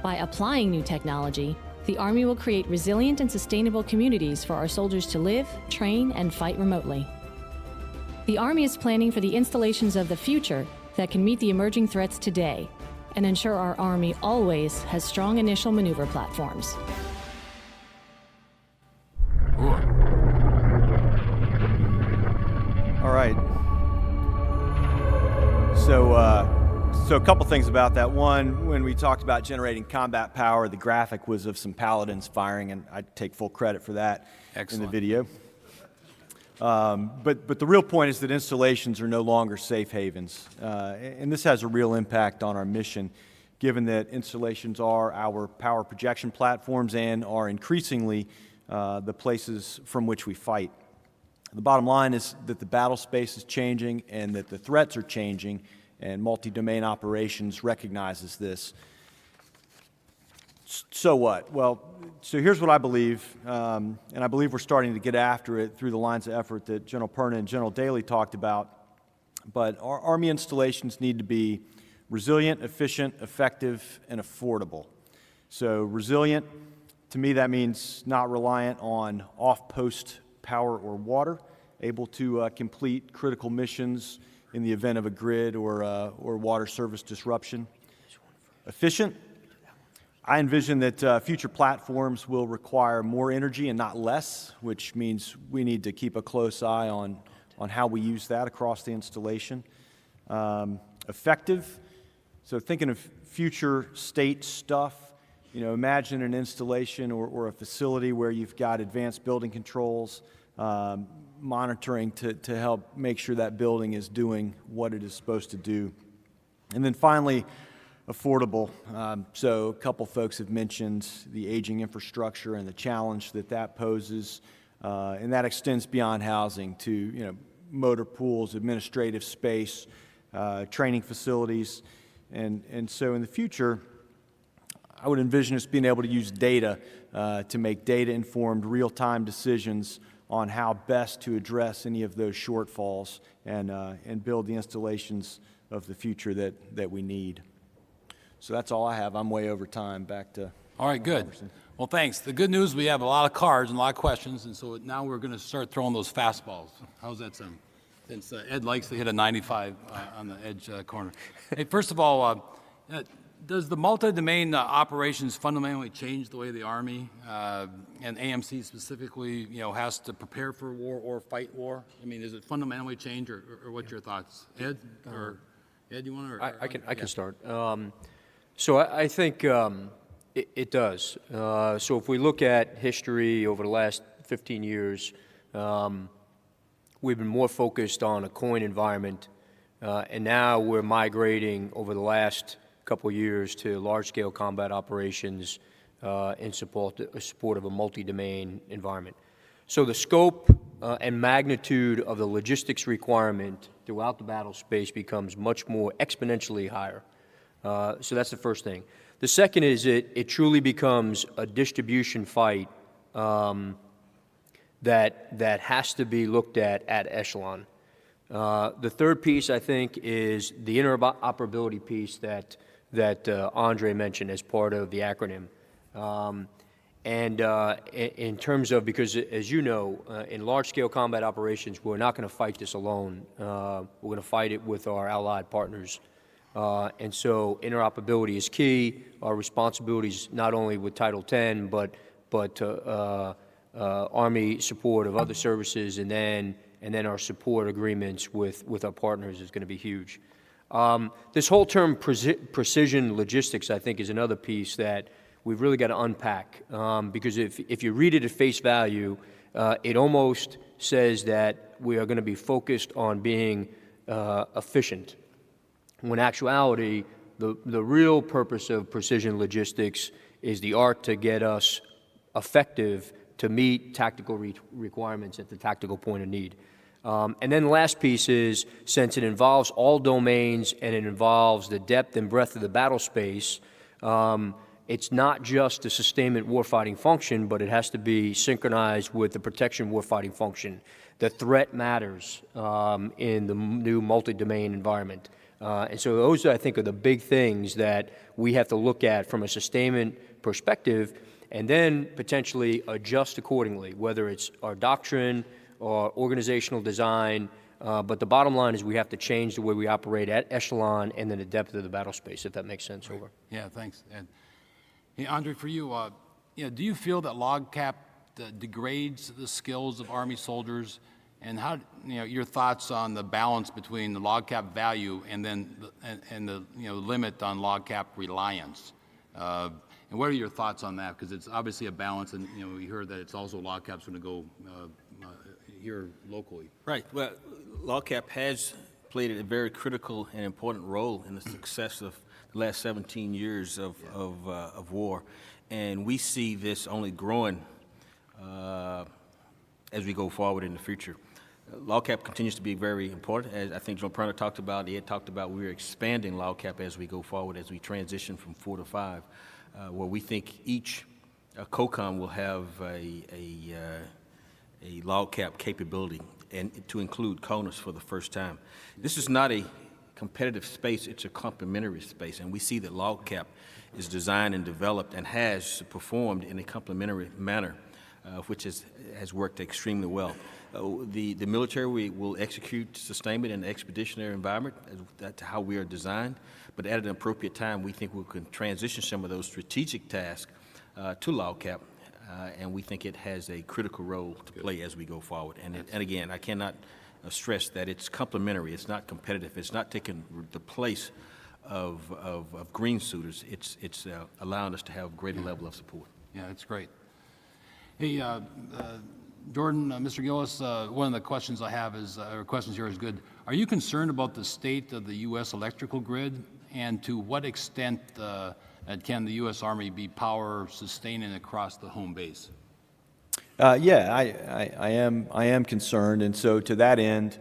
By applying new technology, the Army will create resilient and sustainable communities for our soldiers to live, train, and fight remotely. The Army is planning for the installations of the future that can meet the emerging threats today and ensure our Army always has strong initial maneuver platforms. All right. So a couple things about that. One, when we talked about generating combat power, the graphic was of some paladins firing, and I take full credit for that. Excellent. In the video. But the real point is that installations are no longer safe havens. And this has a real impact on our mission, given that installations are our power projection platforms and are increasingly the places from which we fight. The bottom line is that the battle space is changing and that the threats are changing, and multi-domain operations recognizes this. So what? Well, so here's what I believe, and I believe we're starting to get after it through the lines of effort that General Perna and General Daly talked about. But our Army installations need to be resilient, efficient, effective, and affordable. So resilient, to me, that means not reliant on off-post power or water, able to complete critical missions in the event of a grid or water service disruption. Efficient, I envision that future platforms will require more energy and not less, which means we need to keep a close eye on how we use that across the installation. effective. So thinking of future state stuff, you know, imagine an installation or a facility where you've got advanced building controls, monitoring to help make sure that building is doing what it is supposed to do. And then finally, affordable. So a couple folks have mentioned the aging infrastructure and the challenge that poses, and that extends beyond housing to, you know, motor pools, administrative space, training facilities. And so in the future, I would envision us being able to use data to make data-informed, real-time decisions on how best to address any of those shortfalls and build the installations of the future that we need. So that's all I have. I'm way over time. Back to All right, good. Well, thanks. The good news, we have a lot of cards and a lot of questions, and so now we're going to start throwing those fastballs. How's that sound? Since Ed likes to hit a 95 on the edge corner. Hey, first of all, does the multi-domain operations fundamentally change the way the Army and AMC specifically, you know, has to prepare for war or fight war? I mean, does it fundamentally change, or what's your thoughts, Ed? Or Ed, you want to? I can start. So I think it does. So if we look at history over the last 15 years, we've been more focused on a coin environment, and now we're migrating over the last couple years to large-scale combat operations in support of a multi-domain environment. So the scope and magnitude of the logistics requirement throughout the battle space becomes much more exponentially higher. So that's the first thing. The second is it truly becomes a distribution fight that has to be looked at echelon. The third piece, I think, is the interoperability piece that Andre mentioned as part of the acronym. In terms of, because as you know, in large-scale combat operations, we're not going to fight this alone. We're going to fight it with our allied partners. And so interoperability is key. Our responsibilities not only with Title 10, but Army support of other services, and then our support agreements with our partners is going to be huge. This whole term precision logistics, I think, is another piece that we've really got to unpack, because if you read it at face value, it almost says that we are going to be focused on being efficient, when in actuality, the real purpose of precision logistics is the art to get us effective to meet tactical requirements at the tactical point of need. And then the last piece is, since it involves all domains and it involves the depth and breadth of the battle space, it's not just a sustainment warfighting function, but it has to be synchronized with the protection warfighting function. The threat matters in the new multi-domain environment. And so those, I think, are the big things that we have to look at from a sustainment perspective, and then potentially adjust accordingly, whether it's our doctrine or organizational design. But the bottom line is we have to change the way we operate at echelon and then the depth of the battle space, if that makes sense. Over. Yeah, thanks, Ed. Hey, Andre, for you, do you feel that LOGCAP degrades the skills of Army soldiers? And how, your thoughts on the balance between the LOGCAP value and then the limit on LOGCAP reliance? And what are your thoughts on that? Because it's obviously a balance, and we heard that it's also LOGCAP's going to go here locally. Right. Well, LOGCAP has played a very critical and important role in the success of the last 17 years of war, and we see this only growing as we go forward in the future. LOGCAP continues to be very important. As I think John Perna talked about, Ed talked about, we're expanding LOGCAP as we go forward, as we transition from 4 to 5, where we think each COCOM will have a LOGCAP capability, and to include CONUS for the first time. This is not a competitive space, it's a complementary space, and we see that LOGCAP is designed and developed and has performed in a complementary manner, which has worked extremely well. The military will execute sustainment in an expeditionary environment. That's how we are designed. But at an appropriate time, we think we can transition some of those strategic tasks to LOGCAP, and we think it has a critical role to play as we go forward. And again, I cannot stress that it's complementary, it's not competitive, it's not taking the place of green suitors. It's allowing us to have a greater level of support. Yeah, that's great. Hey, Jordan, Mr. Gillis, one of the questions I have is, or questions here is good. Are you concerned about the state of the U.S. electrical grid, and to what extent can the U.S. Army be power sustaining across the home base? Yeah, I am concerned, and so to that end,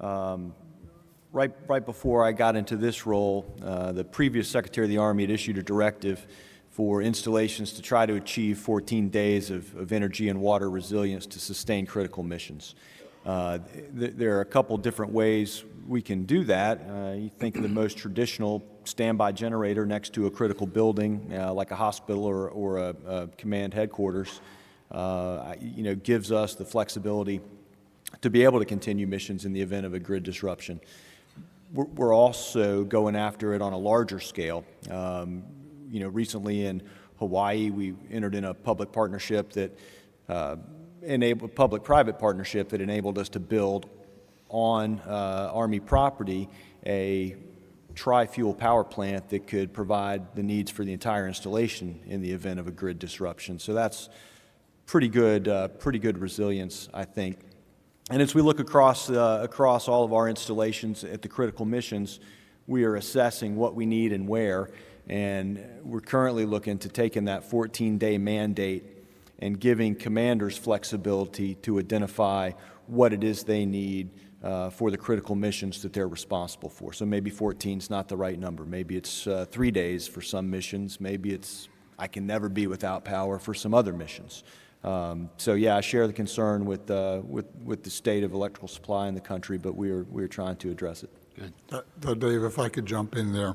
right before I got into this role, the previous Secretary of the Army had issued a directive for installations to try to achieve 14 days of energy and water resilience to sustain critical missions. There are a couple different ways we can do that. You think of the most traditional standby generator next to a critical building, like a hospital or a command headquarters, gives us the flexibility to be able to continue missions in the event of a grid disruption. We're also going after it on a larger scale. Recently in Hawaii, we entered in a public partnership that public-private partnership that enabled us to build on Army property a tri-fuel power plant that could provide the needs for the entire installation in the event of a grid disruption. So that's pretty good resilience, I think. And as we look across all of our installations at the critical missions, we are assessing what we need and where, and we're currently looking to taking that 14-day mandate and giving commanders flexibility to identify what it is they need for the critical missions that they're responsible for. So maybe 14 is not the right number. Maybe it's 3 days for some missions. Maybe it's I can never be without power for some other missions. So yeah, I share the concern with the state of electrical supply in the country, but we're trying to address it. Good. Dave, if I could jump in there.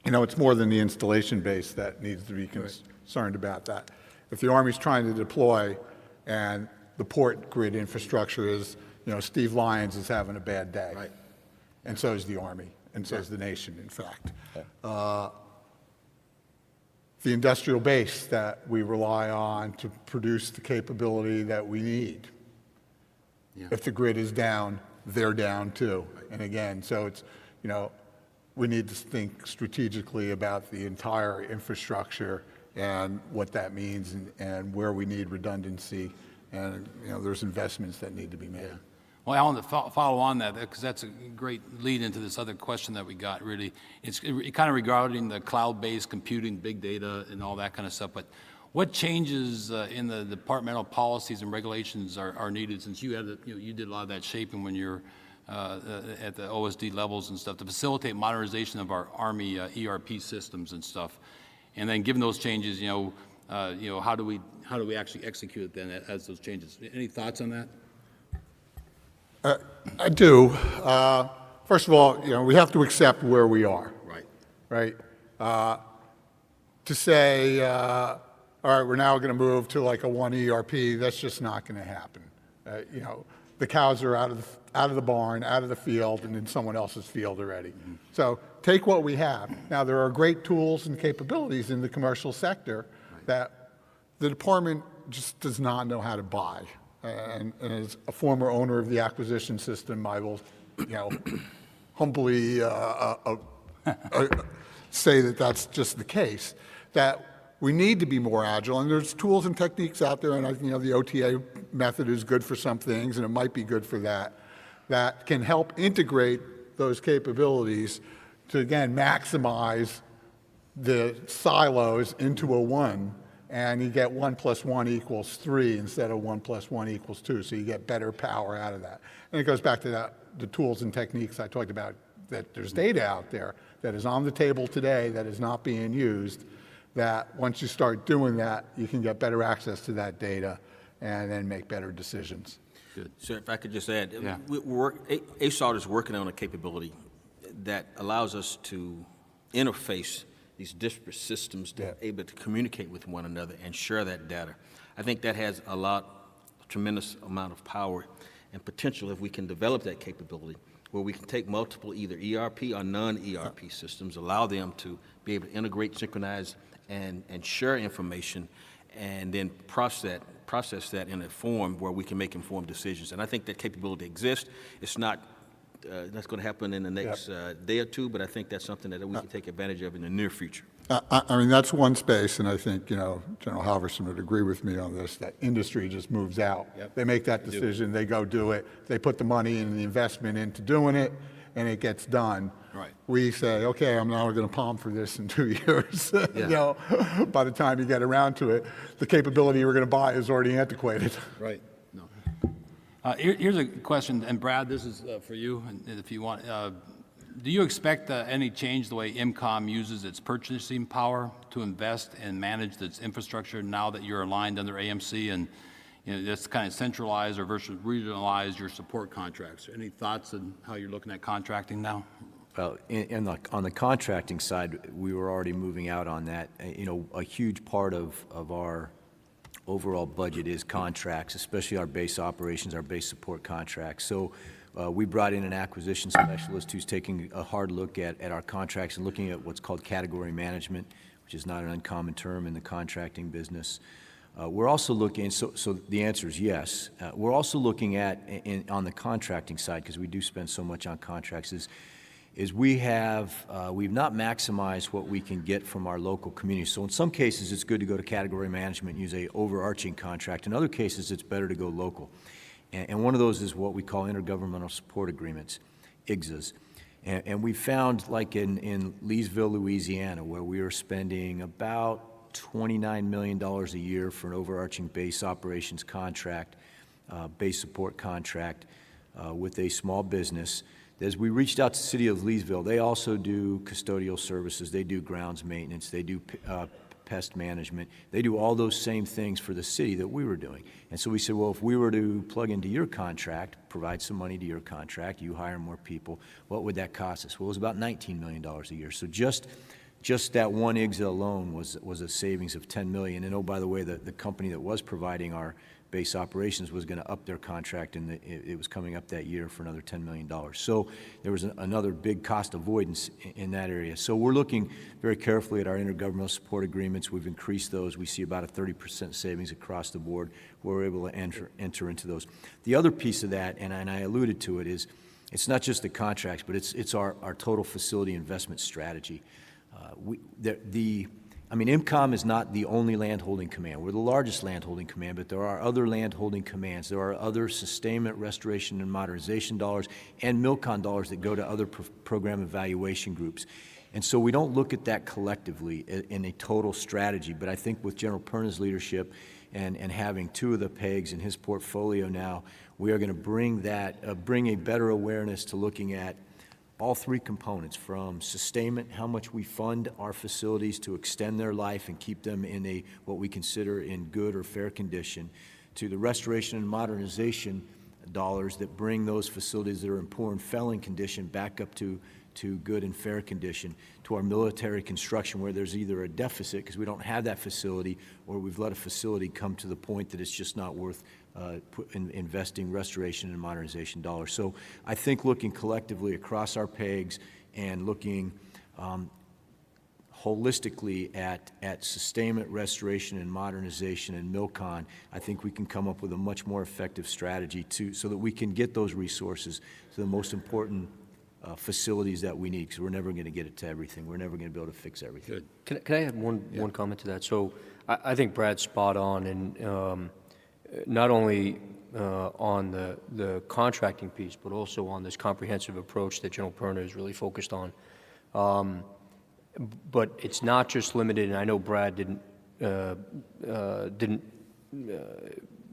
It's more than the installation base that needs to be concerned about that. If the Army's trying to deploy and the port grid infrastructure is, Steve Lyons is having a bad day. Right. And so is the Army, and so is the nation, in fact. Yeah. The industrial base that we rely on to produce the capability that we need. Yeah. If the grid is down, they're down too. Right. And again, so it's, we need to think strategically about the entire infrastructure and what that means and where we need redundancy. And, there's investments that need to be made. Yeah. Well, Alan, to follow on that, because that's a great lead into this other question that we got, really. It's kind of regarding the cloud-based computing, big data, and all that kind of stuff. But what changes in the departmental policies and regulations are needed, since you had you did a lot of that shaping when you're at the OSD levels and stuff, to facilitate modernization of our Army ERP systems and stuff? And then, given those changes, how do we actually execute it then as those changes? Any thoughts on that? I do. First of all, we have to accept where we are. Right. Right? To say, all right, we're now going to move to like a one ERP, that's just not going to happen. The cows are out of the barn, out of the field, and in someone else's field already. Mm-hmm. So take what we have. Now, there are great tools and capabilities in the commercial sector that the department just does not know how to buy. And as a former owner of the acquisition system, I will, humbly say that that's just the case. That we need to be more agile, and there's tools and techniques out there, and the OTA method is good for some things, and it might be good for that can help integrate those capabilities to, again, maximize the silos into a one, and you get 1 + 1 = 3 instead of 1 + 1 = 2, so you get better power out of that. And it goes back to the tools and techniques I talked about, that there's data out there that is on the table today that is not being used, that once you start doing that, you can get better access to that data and then make better decisions. Good. Sir, if I could just add, yeah. ASALT is working on a capability that allows us to interface these disparate systems to be able to communicate with one another and share that data. I think that has a tremendous amount of power and potential if we can develop that capability, where we can take multiple either ERP or non-ERP systems, allow them to be able to integrate, synchronize, and share information, and then process that process that in a form where we can make informed decisions. And I think that capability exists. It's not that's going to happen in the next day or two, but I think that's something that we can take advantage of in the near future. I mean, that's one space, and I think, General Halverson would agree with me on this, that industry just moves out. Yep. They make that decision, they go do it, they put the money and the investment into doing it, and it gets done. Right. We say, okay, I'm now going to palm for this in 2 years. By the time you get around to it, the capability you were going to buy is already antiquated. Right. Here's a question, and Brad, this is for you, and if you want. Do you expect any change the way IMCOM uses its purchasing power to invest and manage its infrastructure now that you're aligned under AMC and just kind of centralize or versus regionalize your support contracts? Any thoughts on how you're looking at contracting now? Well, on the contracting side, we were already moving out on that. A huge part of our overall budget is contracts, especially our base operations, our base support contracts. So we brought in an acquisition specialist who's taking a hard look at our contracts and looking at what's called category management, which is not an uncommon term in the contracting business. We're also looking, so the answer is yes. We're also looking at, on the contracting side, because we do spend so much on contracts, is we've not maximized what we can get from our local community. So in some cases, it's good to go to category management and use a overarching contract. In other cases, it's better to go local. And one of those is what we call intergovernmental support agreements, IGSAs. And we found, like in Leesville, Louisiana, where we are spending about $29 million a year for an overarching base operations contract, base support contract with a small business. As we reached out to the city of Leesville, they also do custodial services, they do grounds maintenance, they do pest management, they do all those same things for the city that we were doing. And so we said, well, if we were to plug into your contract, provide some money to your contract, you hire more people, what would that cost us? Well, it was about $19 million a year. So just that one IGSA alone was a savings of $10 million. And oh, by the way, the company that was providing our base operations was going to up their contract, and it was coming up that year for another $10 million. So there was another big cost avoidance in that area. So we're looking very carefully at our intergovernmental support agreements. We've increased those. We see about a 30% savings across the board. We're able to enter into those. The other piece of that, and I alluded to it, is it's not just the contracts, but it's our total facility investment strategy. IMCOM is not the only landholding command. We're the largest landholding command, but there are other landholding commands. There are other sustainment, restoration, and modernization dollars and MILCON dollars that go to other program evaluation groups. And so we don't look at that collectively in a total strategy, but I think with General Perna's leadership and having two of the pegs in his portfolio now, we are going to bring a better awareness to looking at all three components, from sustainment, how much we fund our facilities to extend their life and keep them in what we consider in good or fair condition, to the restoration and modernization dollars that bring those facilities that are in poor and failing condition back up to good and fair condition, to our military construction where there's either a deficit because we don't have that facility, or we've let a facility come to the point that it's just not worth investing restoration and modernization dollars. So I think looking collectively across our pegs and looking holistically at sustainment, restoration, and modernization and MILCON, I think we can come up with a much more effective strategy so that we can get those resources to the most important facilities that we need, because we're never going to get it to everything. We're never going to be able to fix everything. Good. Can I add one comment to that? So I think Brad's spot on, and not only on the contracting piece, but also on this comprehensive approach that General Perna is really focused on. But it's not just limited, and I know Brad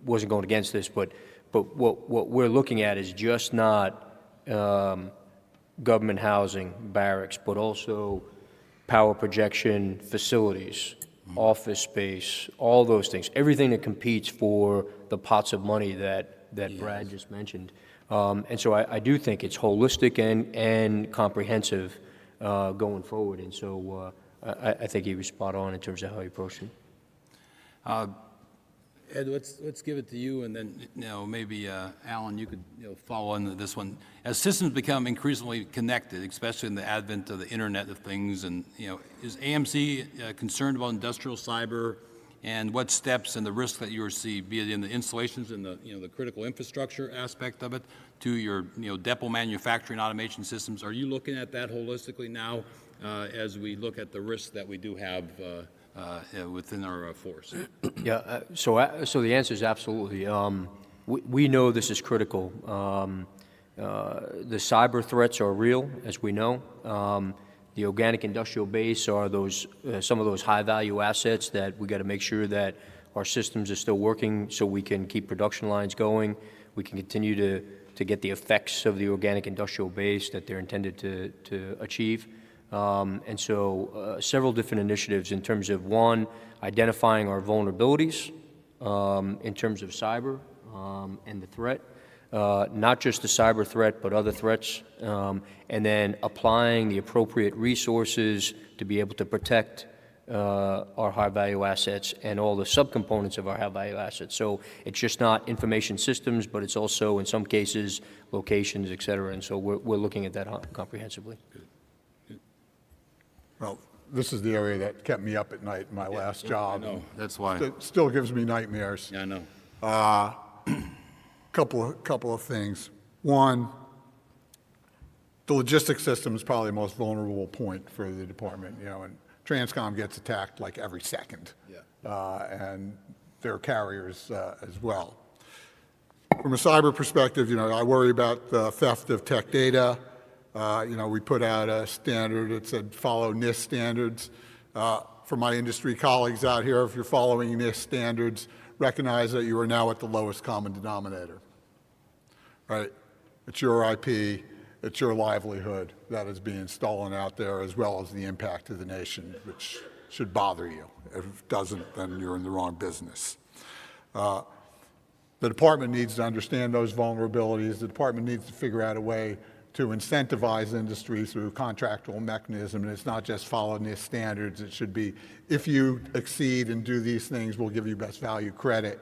wasn't going against this, but what we're looking at is just not government housing, barracks, but also power projection facilities, office space, all those things, everything that competes for the pots of money that Brad just mentioned. And so I do think it's holistic and comprehensive going forward. And so I think he was spot on in terms of how he approached it. Ed, let's give it to you, and then maybe Alan, you could follow into this one. As systems become increasingly connected, especially in the advent of the Internet of Things, and is AMC concerned about industrial cyber and what steps and the risks that you see, be it in the installations and the, the critical infrastructure aspect of it, to your, depot manufacturing automation systems. Are you looking at that holistically now as we look at the risks that we do have within our force? Yeah, so the answer is absolutely. We know this is critical. The cyber threats are real, as we know. The organic industrial base are those some of those high-value assets that we got to make sure that our systems are still working so we can keep production lines going. We can continue to get the effects of the organic industrial base that they're intended to achieve. And so several different initiatives in terms of, one, identifying our vulnerabilities in terms of cyber and the threat. Not just the cyber threat, but other threats, and then applying the appropriate resources to be able to protect our high-value assets and all the subcomponents of our high-value assets. So it's just not information systems, but it's also, in some cases, locations, et cetera, and so we're looking at that comprehensively. Well, this is the area that kept me up at night in my last job. I know, that's why. It still gives me nightmares. Yeah, I know. Couple of things. One, the logistics system is probably the most vulnerable point for the department, and Transcom gets attacked like every second. And their carriers as well. From a cyber perspective, I worry about the theft of tech data. We put out a standard that said follow NIST standards. For my industry colleagues out here, if you're following NIST standards, recognize that you are now at the lowest common denominator, right? It's your IP, it's your livelihood that is being stolen out there, as well as the impact to the nation, which should bother you. If it doesn't, then you're in the wrong business. The department needs to understand those vulnerabilities. The department needs to figure out a way to incentivize industry through contractual mechanism, and it's not just follow NIST standards. It should be, if you exceed and do these things, we'll give you best value credit.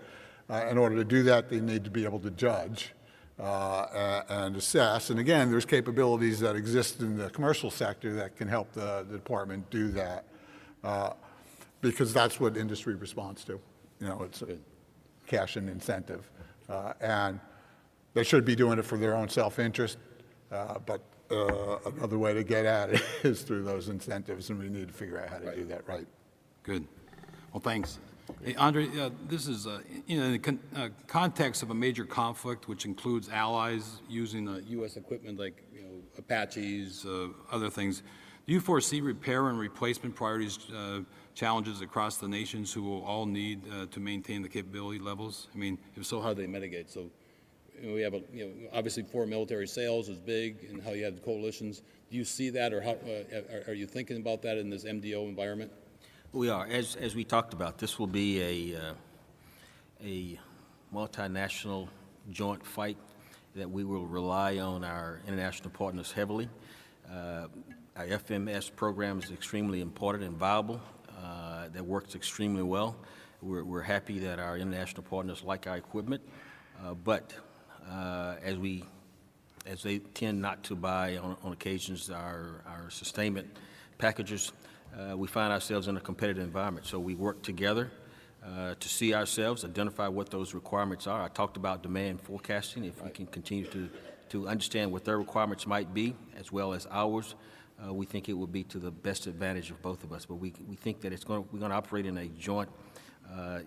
In order to do that, they need to be able to judge and assess. And again, there's capabilities that exist in the commercial sector that can help the department do that, because that's what industry responds to. It's a cash and incentive. And they should be doing it for their own self-interest. But another way to get at it is through those incentives, and we need to figure out how to do that right. Good. Well, thanks. Hey, Aundre, this is in the context of a major conflict, which includes allies using U.S. equipment like Apaches, other things. Do you foresee repair and replacement priorities challenges across the nations who will all need to maintain the capability levels? I mean, if so, how do they mitigate? So we have obviously foreign military sales is big, and how you have coalitions. Do you see that, or how are you thinking about that in this MDO environment? We are. As we talked about, this will be a multinational joint fight that we will rely on our international partners heavily. Our FMS program is extremely important and viable. That works extremely well. We're happy that our international partners like our equipment, but as they tend not to buy on occasions our sustainment packages, we find ourselves in a competitive environment. So we work together to see ourselves, identify what those requirements are. I talked about demand forecasting. If we can continue to understand what their requirements might be, as well as ours, we think it will be to the best advantage of both of us. But we think that we're going to operate in a joint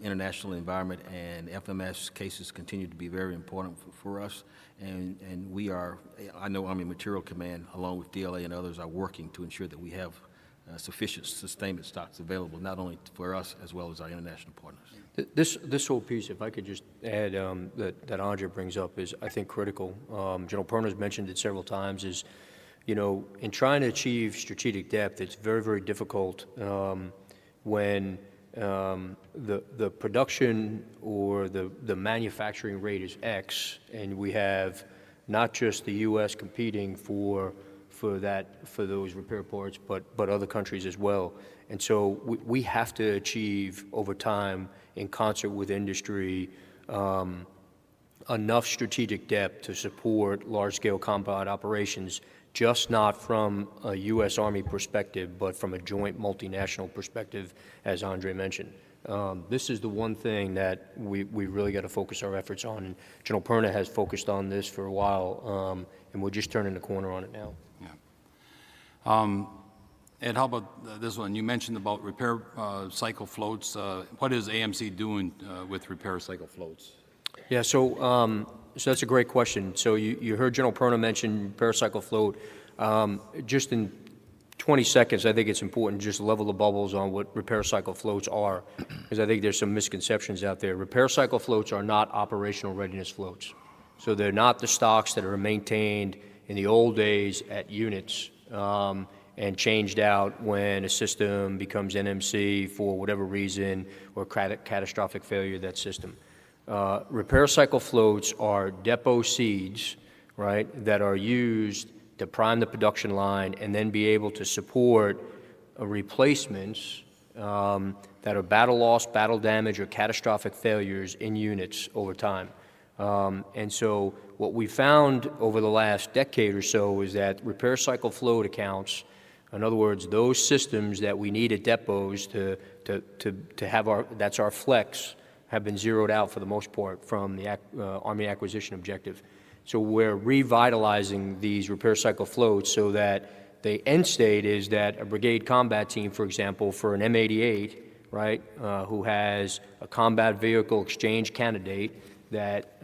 international environment, and FMS cases continue to be very important for us. And we are, I know Army Materiel Command, along with DLA and others, are working to ensure that we have sufficient sustainment stocks available, not only for us as well as our international partners. This whole piece, if I could just add, that Aundre brings up is, I think, critical. General Perna's mentioned it several times, is, in trying to achieve strategic depth, it's very, very difficult when the production or the manufacturing rate is X, and we have not just the U.S. competing for those repair parts, but other countries as well. And so we have to achieve over time, in concert with industry, enough strategic depth to support large-scale combat operations, just not from a U.S. Army perspective, but from a joint multinational perspective, as Aundre mentioned. This is the one thing that we really got to focus our efforts on. And General Perna has focused on this for a while, and we're just turning the corner on it now. Yeah. Ed, how about this one? You mentioned about repair cycle floats. What is AMC doing with repair cycle floats? Yeah, so that's a great question. So you heard General Perna mention repair cycle float. Just in 20 seconds, I think it's important to just level the bubbles on what repair cycle floats are, because I think there's some misconceptions out there. Repair cycle floats are not operational readiness floats. So they're not the stocks that are maintained in the old days at units and changed out when a system becomes NMC for whatever reason or catastrophic failure of that system. Repair cycle floats are depot seeds, right, that are used to prime the production line and then be able to support replacements that are battle loss, battle damage, or catastrophic failures in units over time. And so what we found over the last decade or so is that repair cycle float accounts, in other words, those systems that we need at depots to have that's our flex, have been zeroed out for the most part from the Army acquisition objective. So we're revitalizing these repair cycle floats so that the end state is that a brigade combat team, for example, for an M88, right, who has a combat vehicle exchange candidate that,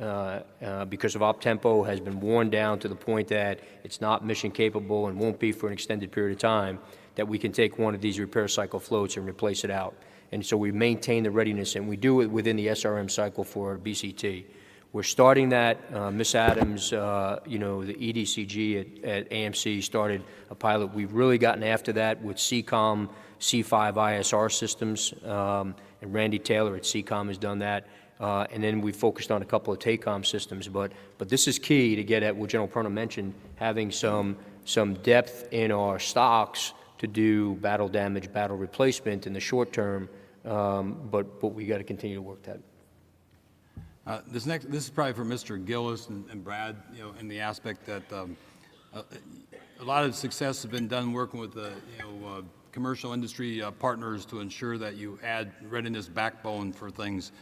because of op-tempo, has been worn down to the point that it's not mission capable and won't be for an extended period of time, that we can take one of these repair cycle floats and replace it out. And so we maintain the readiness, and we do it within the SRM cycle for BCT. We're starting that. Ms. Adams, you know, the EDCG at AMC started a pilot. We've really gotten after that with CCOM, C5 ISR systems, and Randy Taylor at CCOM has done that. And then we focused on a couple of TACOM systems. But this is key to get at what General Perna mentioned, having some depth in our stocks to do battle damage, battle replacement in the short term. But we got to continue to work that. This is probably for Mr. Gillis and Brad, you know, in the aspect that a lot of success has been done working with the, commercial industry partners to ensure that you add readiness backbone for things.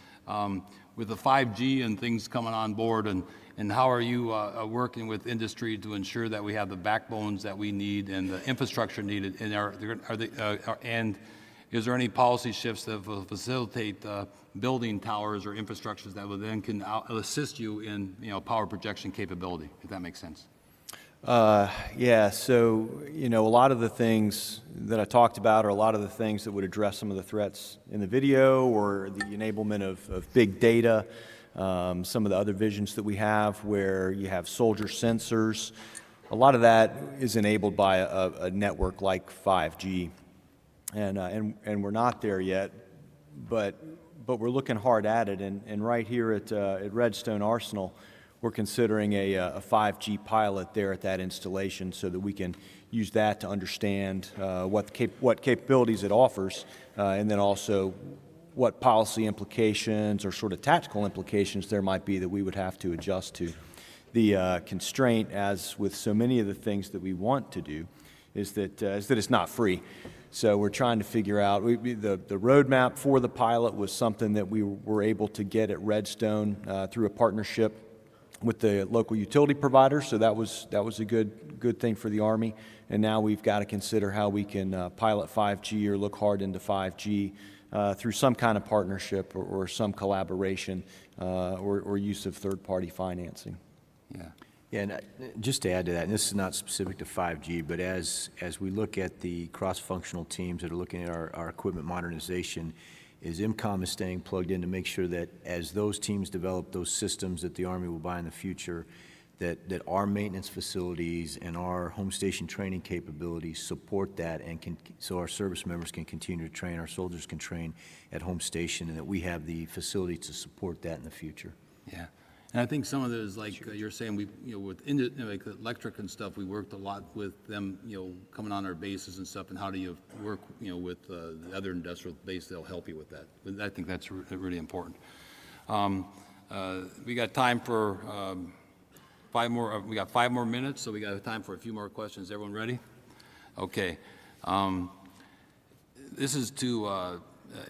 With the 5G and things coming on board, and how are you working with industry to ensure that we have the backbones that we need and the infrastructure needed? And is there any policy shifts that will facilitate building towers or infrastructures that will then can assist you in power projection capability, if that makes sense? Yeah, so, a lot of the things that I talked about are a lot of the things that would address some of the threats in the video or the enablement of big data, some of the other visions that we have where you have soldier sensors. A lot of that is enabled by a network like 5G. And we're not there yet, but we're looking hard at it. And right here at Redstone Arsenal, we're considering a 5G pilot there at that installation so that we can use that to understand what capabilities it offers, and then also what policy implications or sort of tactical implications there might be that we would have to adjust to. The constraint, as with so many of the things that we want to do, is that it's not free. So we're trying to figure out, the roadmap for the pilot was something that we were able to get at Redstone through a partnership with the local utility provider, so that was a good thing for the Army. And now we've got to consider how we can pilot 5G or look hard into 5G through some kind of partnership or some collaboration or use of third-party financing. Yeah. Yeah, and just to add to that, and this is not specific to 5G, but as we look at the cross-functional teams that are looking at our equipment modernization, is IMCOM is staying plugged in to make sure that as those teams develop those systems that the Army will buy in the future, that our maintenance facilities and our home station training capabilities support that, and so our service members can continue to train, our soldiers can train at home station, and that we have the facility to support that in the future. Yeah. And I think some of it is like you're saying, we, with like electric and stuff, we worked a lot with them, coming on our bases and stuff, and how do you work, with the other industrial base that'll help you with that. But I think that's really important. We got time for we got 5 more minutes, so we got time for a few more questions. Everyone ready? Okay. This is to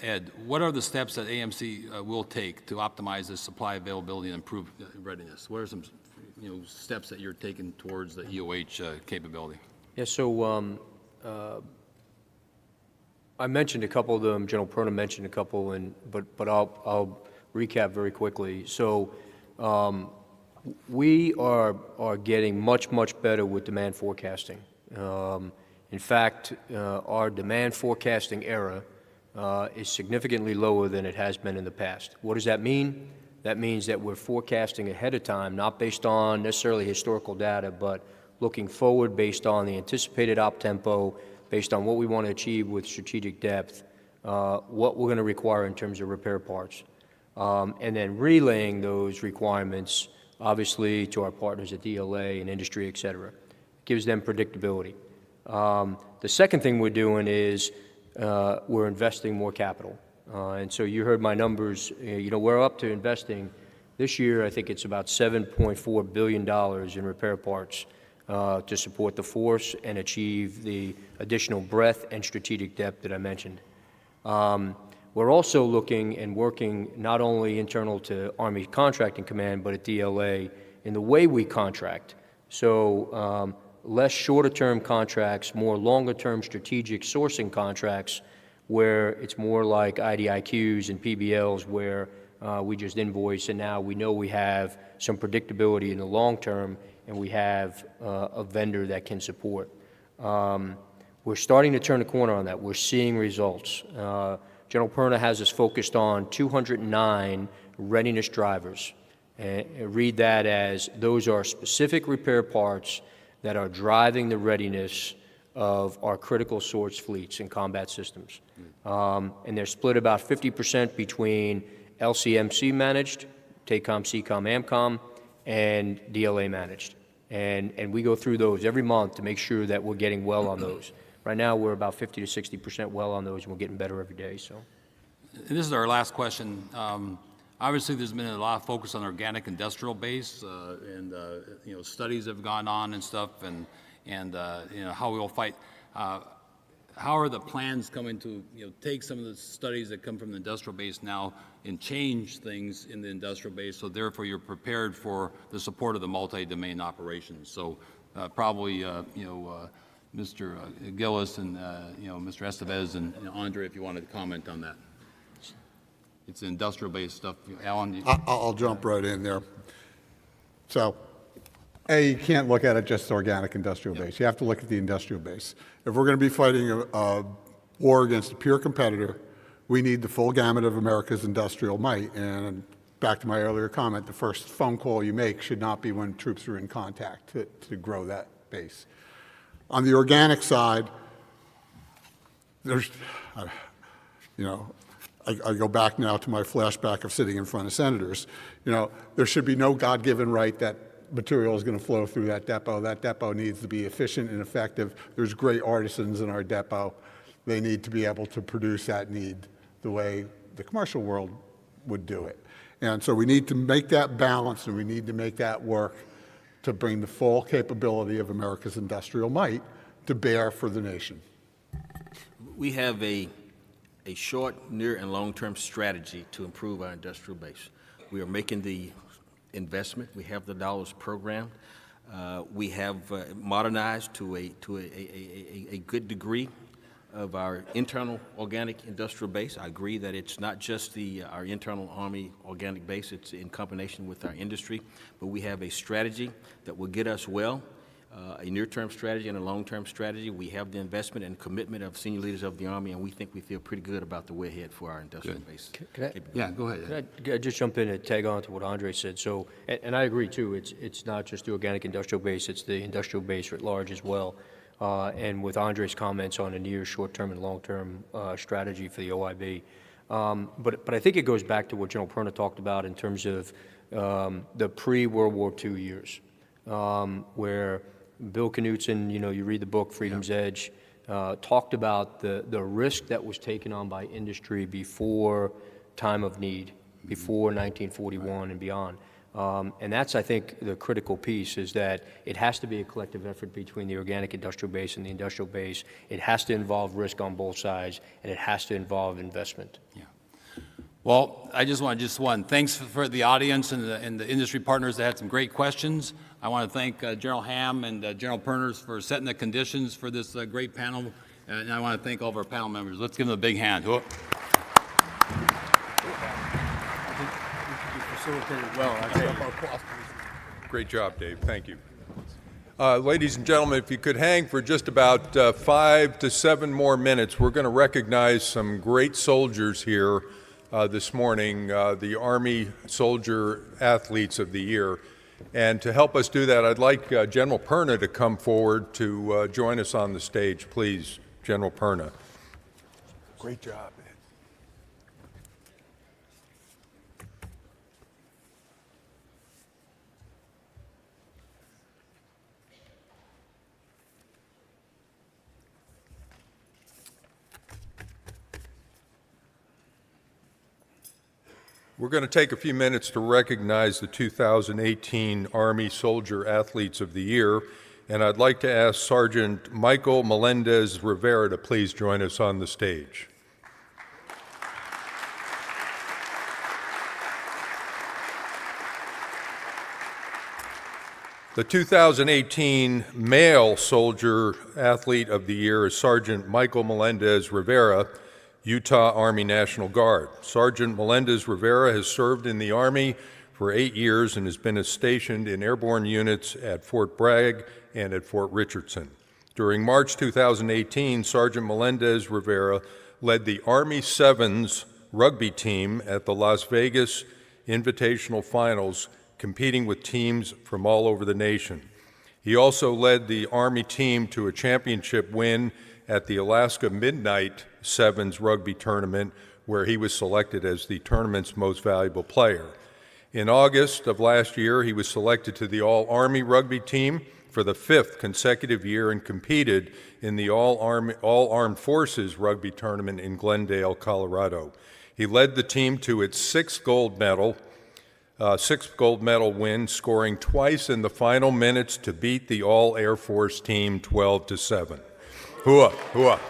Ed, what are the steps that AMC will take to optimize the supply availability and improve readiness? What are some steps that you're taking towards the EOH capability? Yeah, so I mentioned a couple of them. General Perna mentioned a couple, but I'll recap very quickly. So we are getting much better with demand forecasting. In fact, our demand forecasting error is significantly lower than it has been in the past. What does that mean? That means that we're forecasting ahead of time, not based on necessarily historical data, but looking forward based on the anticipated op tempo, based on what we want to achieve with strategic depth, what we're going to require in terms of repair parts, and then relaying those requirements, obviously, to our partners at DLA and industry, et cetera. Gives them predictability. The second thing we're doing is we're investing more capital. And so you heard my numbers. We're up to investing this year, I think it's about $7.4 billion in repair parts to support the force and achieve the additional breadth and strategic depth that I mentioned. We're also looking and working not only internal to Army Contracting Command, but at DLA in the way we contract. So less shorter-term contracts, more longer-term strategic sourcing contracts where it's more like IDIQs and PBLs where we just invoice and now we know we have some predictability in the long term and we have a vendor that can support. We're starting to turn the corner on that. We're seeing results. General Perna has us focused on 209 readiness drivers. And read that as those are specific repair parts that are driving the readiness of our critical source fleets and combat systems. And they're split about 50% between LCMC managed, TACOM, CCOM, AMCOM, and DLA managed. And we go through those every month to make sure that we're getting well on those. Right now, we're about 50 to 60% well on those, and we're getting better every day. So, and this is our last question. Obviously, there's been a lot of focus on organic industrial base, and studies have gone on and stuff, and how we'll fight. How are the plans coming to take some of the studies that come from the industrial base now and change things in the industrial base, so therefore you're prepared for the support of the multi-domain operations? So probably Mr. Gillis and Mr. Estevez and Aundre, if you wanted to comment on that. It's industrial-based stuff. Alan? I'll jump right in there. So, you can't look at it just organic industrial base. You have to look at the industrial base. If we're going to be fighting a war against a peer competitor, we need the full gamut of America's industrial might. And back to my earlier comment, the first phone call you make should not be when troops are in contact to grow that base. On the organic side, there's, I go back now to my flashback of sitting in front of senators. There should be no God-given right that material is going to flow through that depot. That depot needs to be efficient and effective. There's great artisans in our depot. They need to be able to produce that need the way the commercial world would do it. And so we need to make that balance, and we need to make that work to bring the full capability of America's industrial might to bear for the nation. We have a short, near, and long-term strategy to improve our industrial base. We are making the investment. We have the dollars programmed. We have modernized to a good degree of our internal organic industrial base. I agree that it's not just our internal Army organic base, it's in combination with our industry, but we have a strategy that will get us well, a near-term strategy and a long-term strategy. We have the investment and commitment of senior leaders of the Army, and we think we feel pretty good about the way ahead for our industrial base. Yeah, go ahead. Can I just jump in and tag on to what Aundre said? So, and I agree too, it's not just the organic industrial base, it's the industrial base at large as well. And with Aundre's comments on a near, short-term, and long-term strategy for the OIB. But I think it goes back to what General Perna talked about in terms of the pre-World War II years, where Bill Knutson, you read the book Freedom's Edge, talked about the risk that was taken on by industry before time of need, before 1941 and beyond. And that's, I think, the critical piece, is that it has to be a collective effort between the organic industrial base and the industrial base. It has to involve risk on both sides, and it has to involve investment. Yeah. Well, I just want thanks for the audience and the industry partners that had some great questions. I want to thank General Ham and General Perners for setting the conditions for this great panel. And I want to thank all of our panel members. Let's give them a big hand. You facilitated well. Great job, Dave. Thank you. Ladies and gentlemen, if you could hang for just about 5 to 7 more minutes, we're going to recognize some great soldiers here this morning, the Army Soldier Athletes of the Year. And to help us do that, I'd like General Perna to come forward to join us on the stage. Please, General Perna. Great job. We're going to take a few minutes to recognize the 2018 Army Soldier Athletes of the Year, and I'd like to ask Sergeant Michael Melendez Rivera to please join us on the stage. The 2018 Male Soldier Athlete of the Year is Sergeant Michael Melendez Rivera, Utah Army National Guard. Sergeant Melendez Rivera has served in the Army for 8 years and has been stationed in airborne units at Fort Bragg and at Fort Richardson. During March 2018, Sergeant Melendez Rivera led the Army Sevens rugby team at the Las Vegas Invitational Finals, competing with teams from all over the nation. He also led the Army team to a championship win at the Alaska Midnight Sevens rugby tournament, where he was selected as the tournament's most valuable player. In August of last year, he was selected to the All-Army rugby team for the 5th consecutive year and competed in the All-Armed Forces rugby tournament in Glendale, Colorado. He led the team to its 6th gold medal win, scoring twice in the final minutes to beat the All-Air Force team 12-7. Hooah, hooah.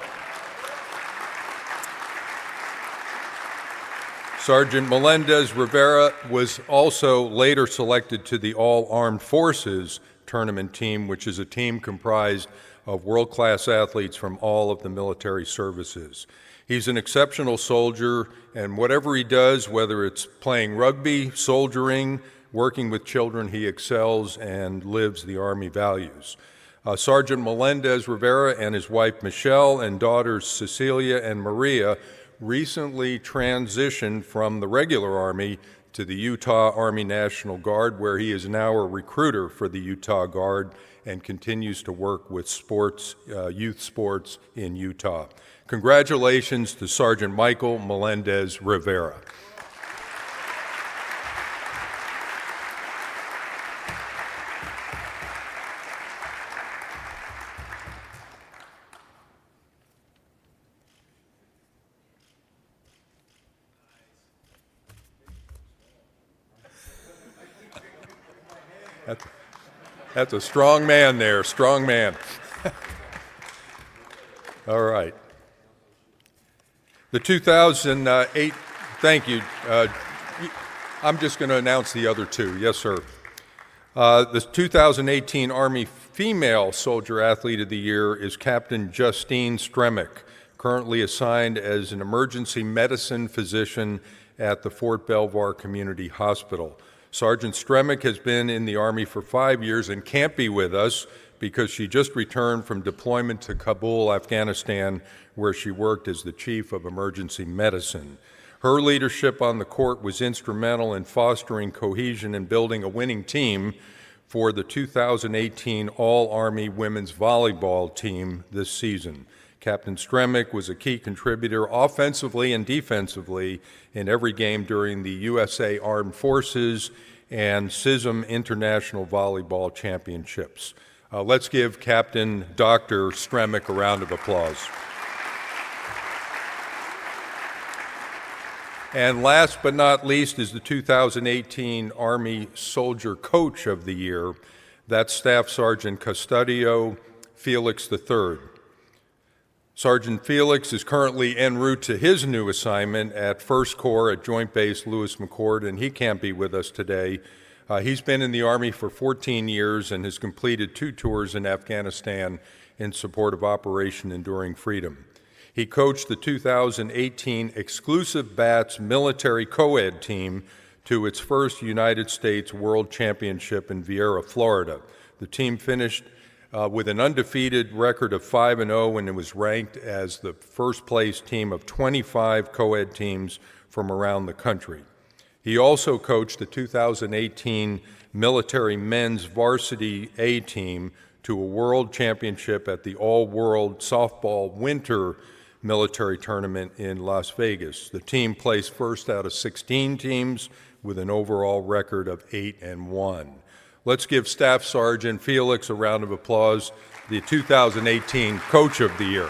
Sergeant Melendez Rivera was also later selected to the All-Armed Forces tournament team, which is a team comprised of world-class athletes from all of the military services. He's an exceptional soldier, and whatever he does, whether it's playing rugby, soldiering, working with children, he excels and lives the Army values. Sergeant Melendez Rivera and his wife Michelle and daughters Cecilia and Maria recently transitioned from the regular Army to the Utah Army National Guard, where he is now a recruiter for the Utah Guard and continues to work with sports, youth sports in Utah. Congratulations to Sergeant Michael Melendez Rivera. That's a strong man there, strong man. All right. The 2008, thank you. I'm just going to announce the other two. Yes, sir. The 2018 Army Female Soldier Athlete of the Year is Captain Justine Stremick, currently assigned as an emergency medicine physician at the Fort Belvoir Community Hospital. Sergeant Stremick has been in the Army for 5 years and can't be with us because she just returned from deployment to Kabul, Afghanistan, where she worked as the Chief of Emergency Medicine. Her leadership on the court was instrumental in fostering cohesion and building a winning team for the 2018 All-Army Women's Volleyball team this season. Captain Stremick was a key contributor offensively and defensively in every game during the USA Armed Forces and CISM International Volleyball Championships. Let's give Captain Dr. Stremick a round of applause. And last but not least is the 2018 Army Soldier Coach of the Year. That's Staff Sergeant Custodio Felix III. Sergeant Felix is currently en route to his new assignment at 1st Corps at Joint Base Lewis McChord, and he can't be with us today. He's been in the Army for 14 years and has completed 2 tours in Afghanistan in support of Operation Enduring Freedom. He coached the 2018 Exclusive Bats Military Co-Ed team to its first United States World Championship in Viera, Florida. The team finished with an undefeated record of 5-0, and it was ranked as the first place team of 25 co-ed teams from around the country. He also coached the 2018 Military Men's Varsity A team to a world championship at the All-World Softball Winter Military Tournament in Las Vegas. The team placed first out of 16 teams with an overall record of 8-1. Let's give Staff Sergeant Felix a round of applause, the 2018 Coach of the Year.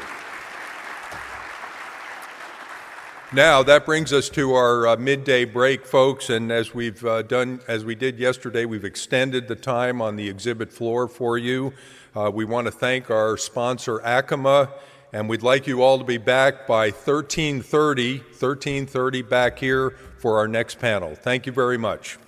Now, that brings us to our midday break, folks, and as we did yesterday, we've extended the time on the exhibit floor for you. We want to thank our sponsor, Acoma, and we'd like you all to be back by 13:30 back here for our next panel. Thank you very much.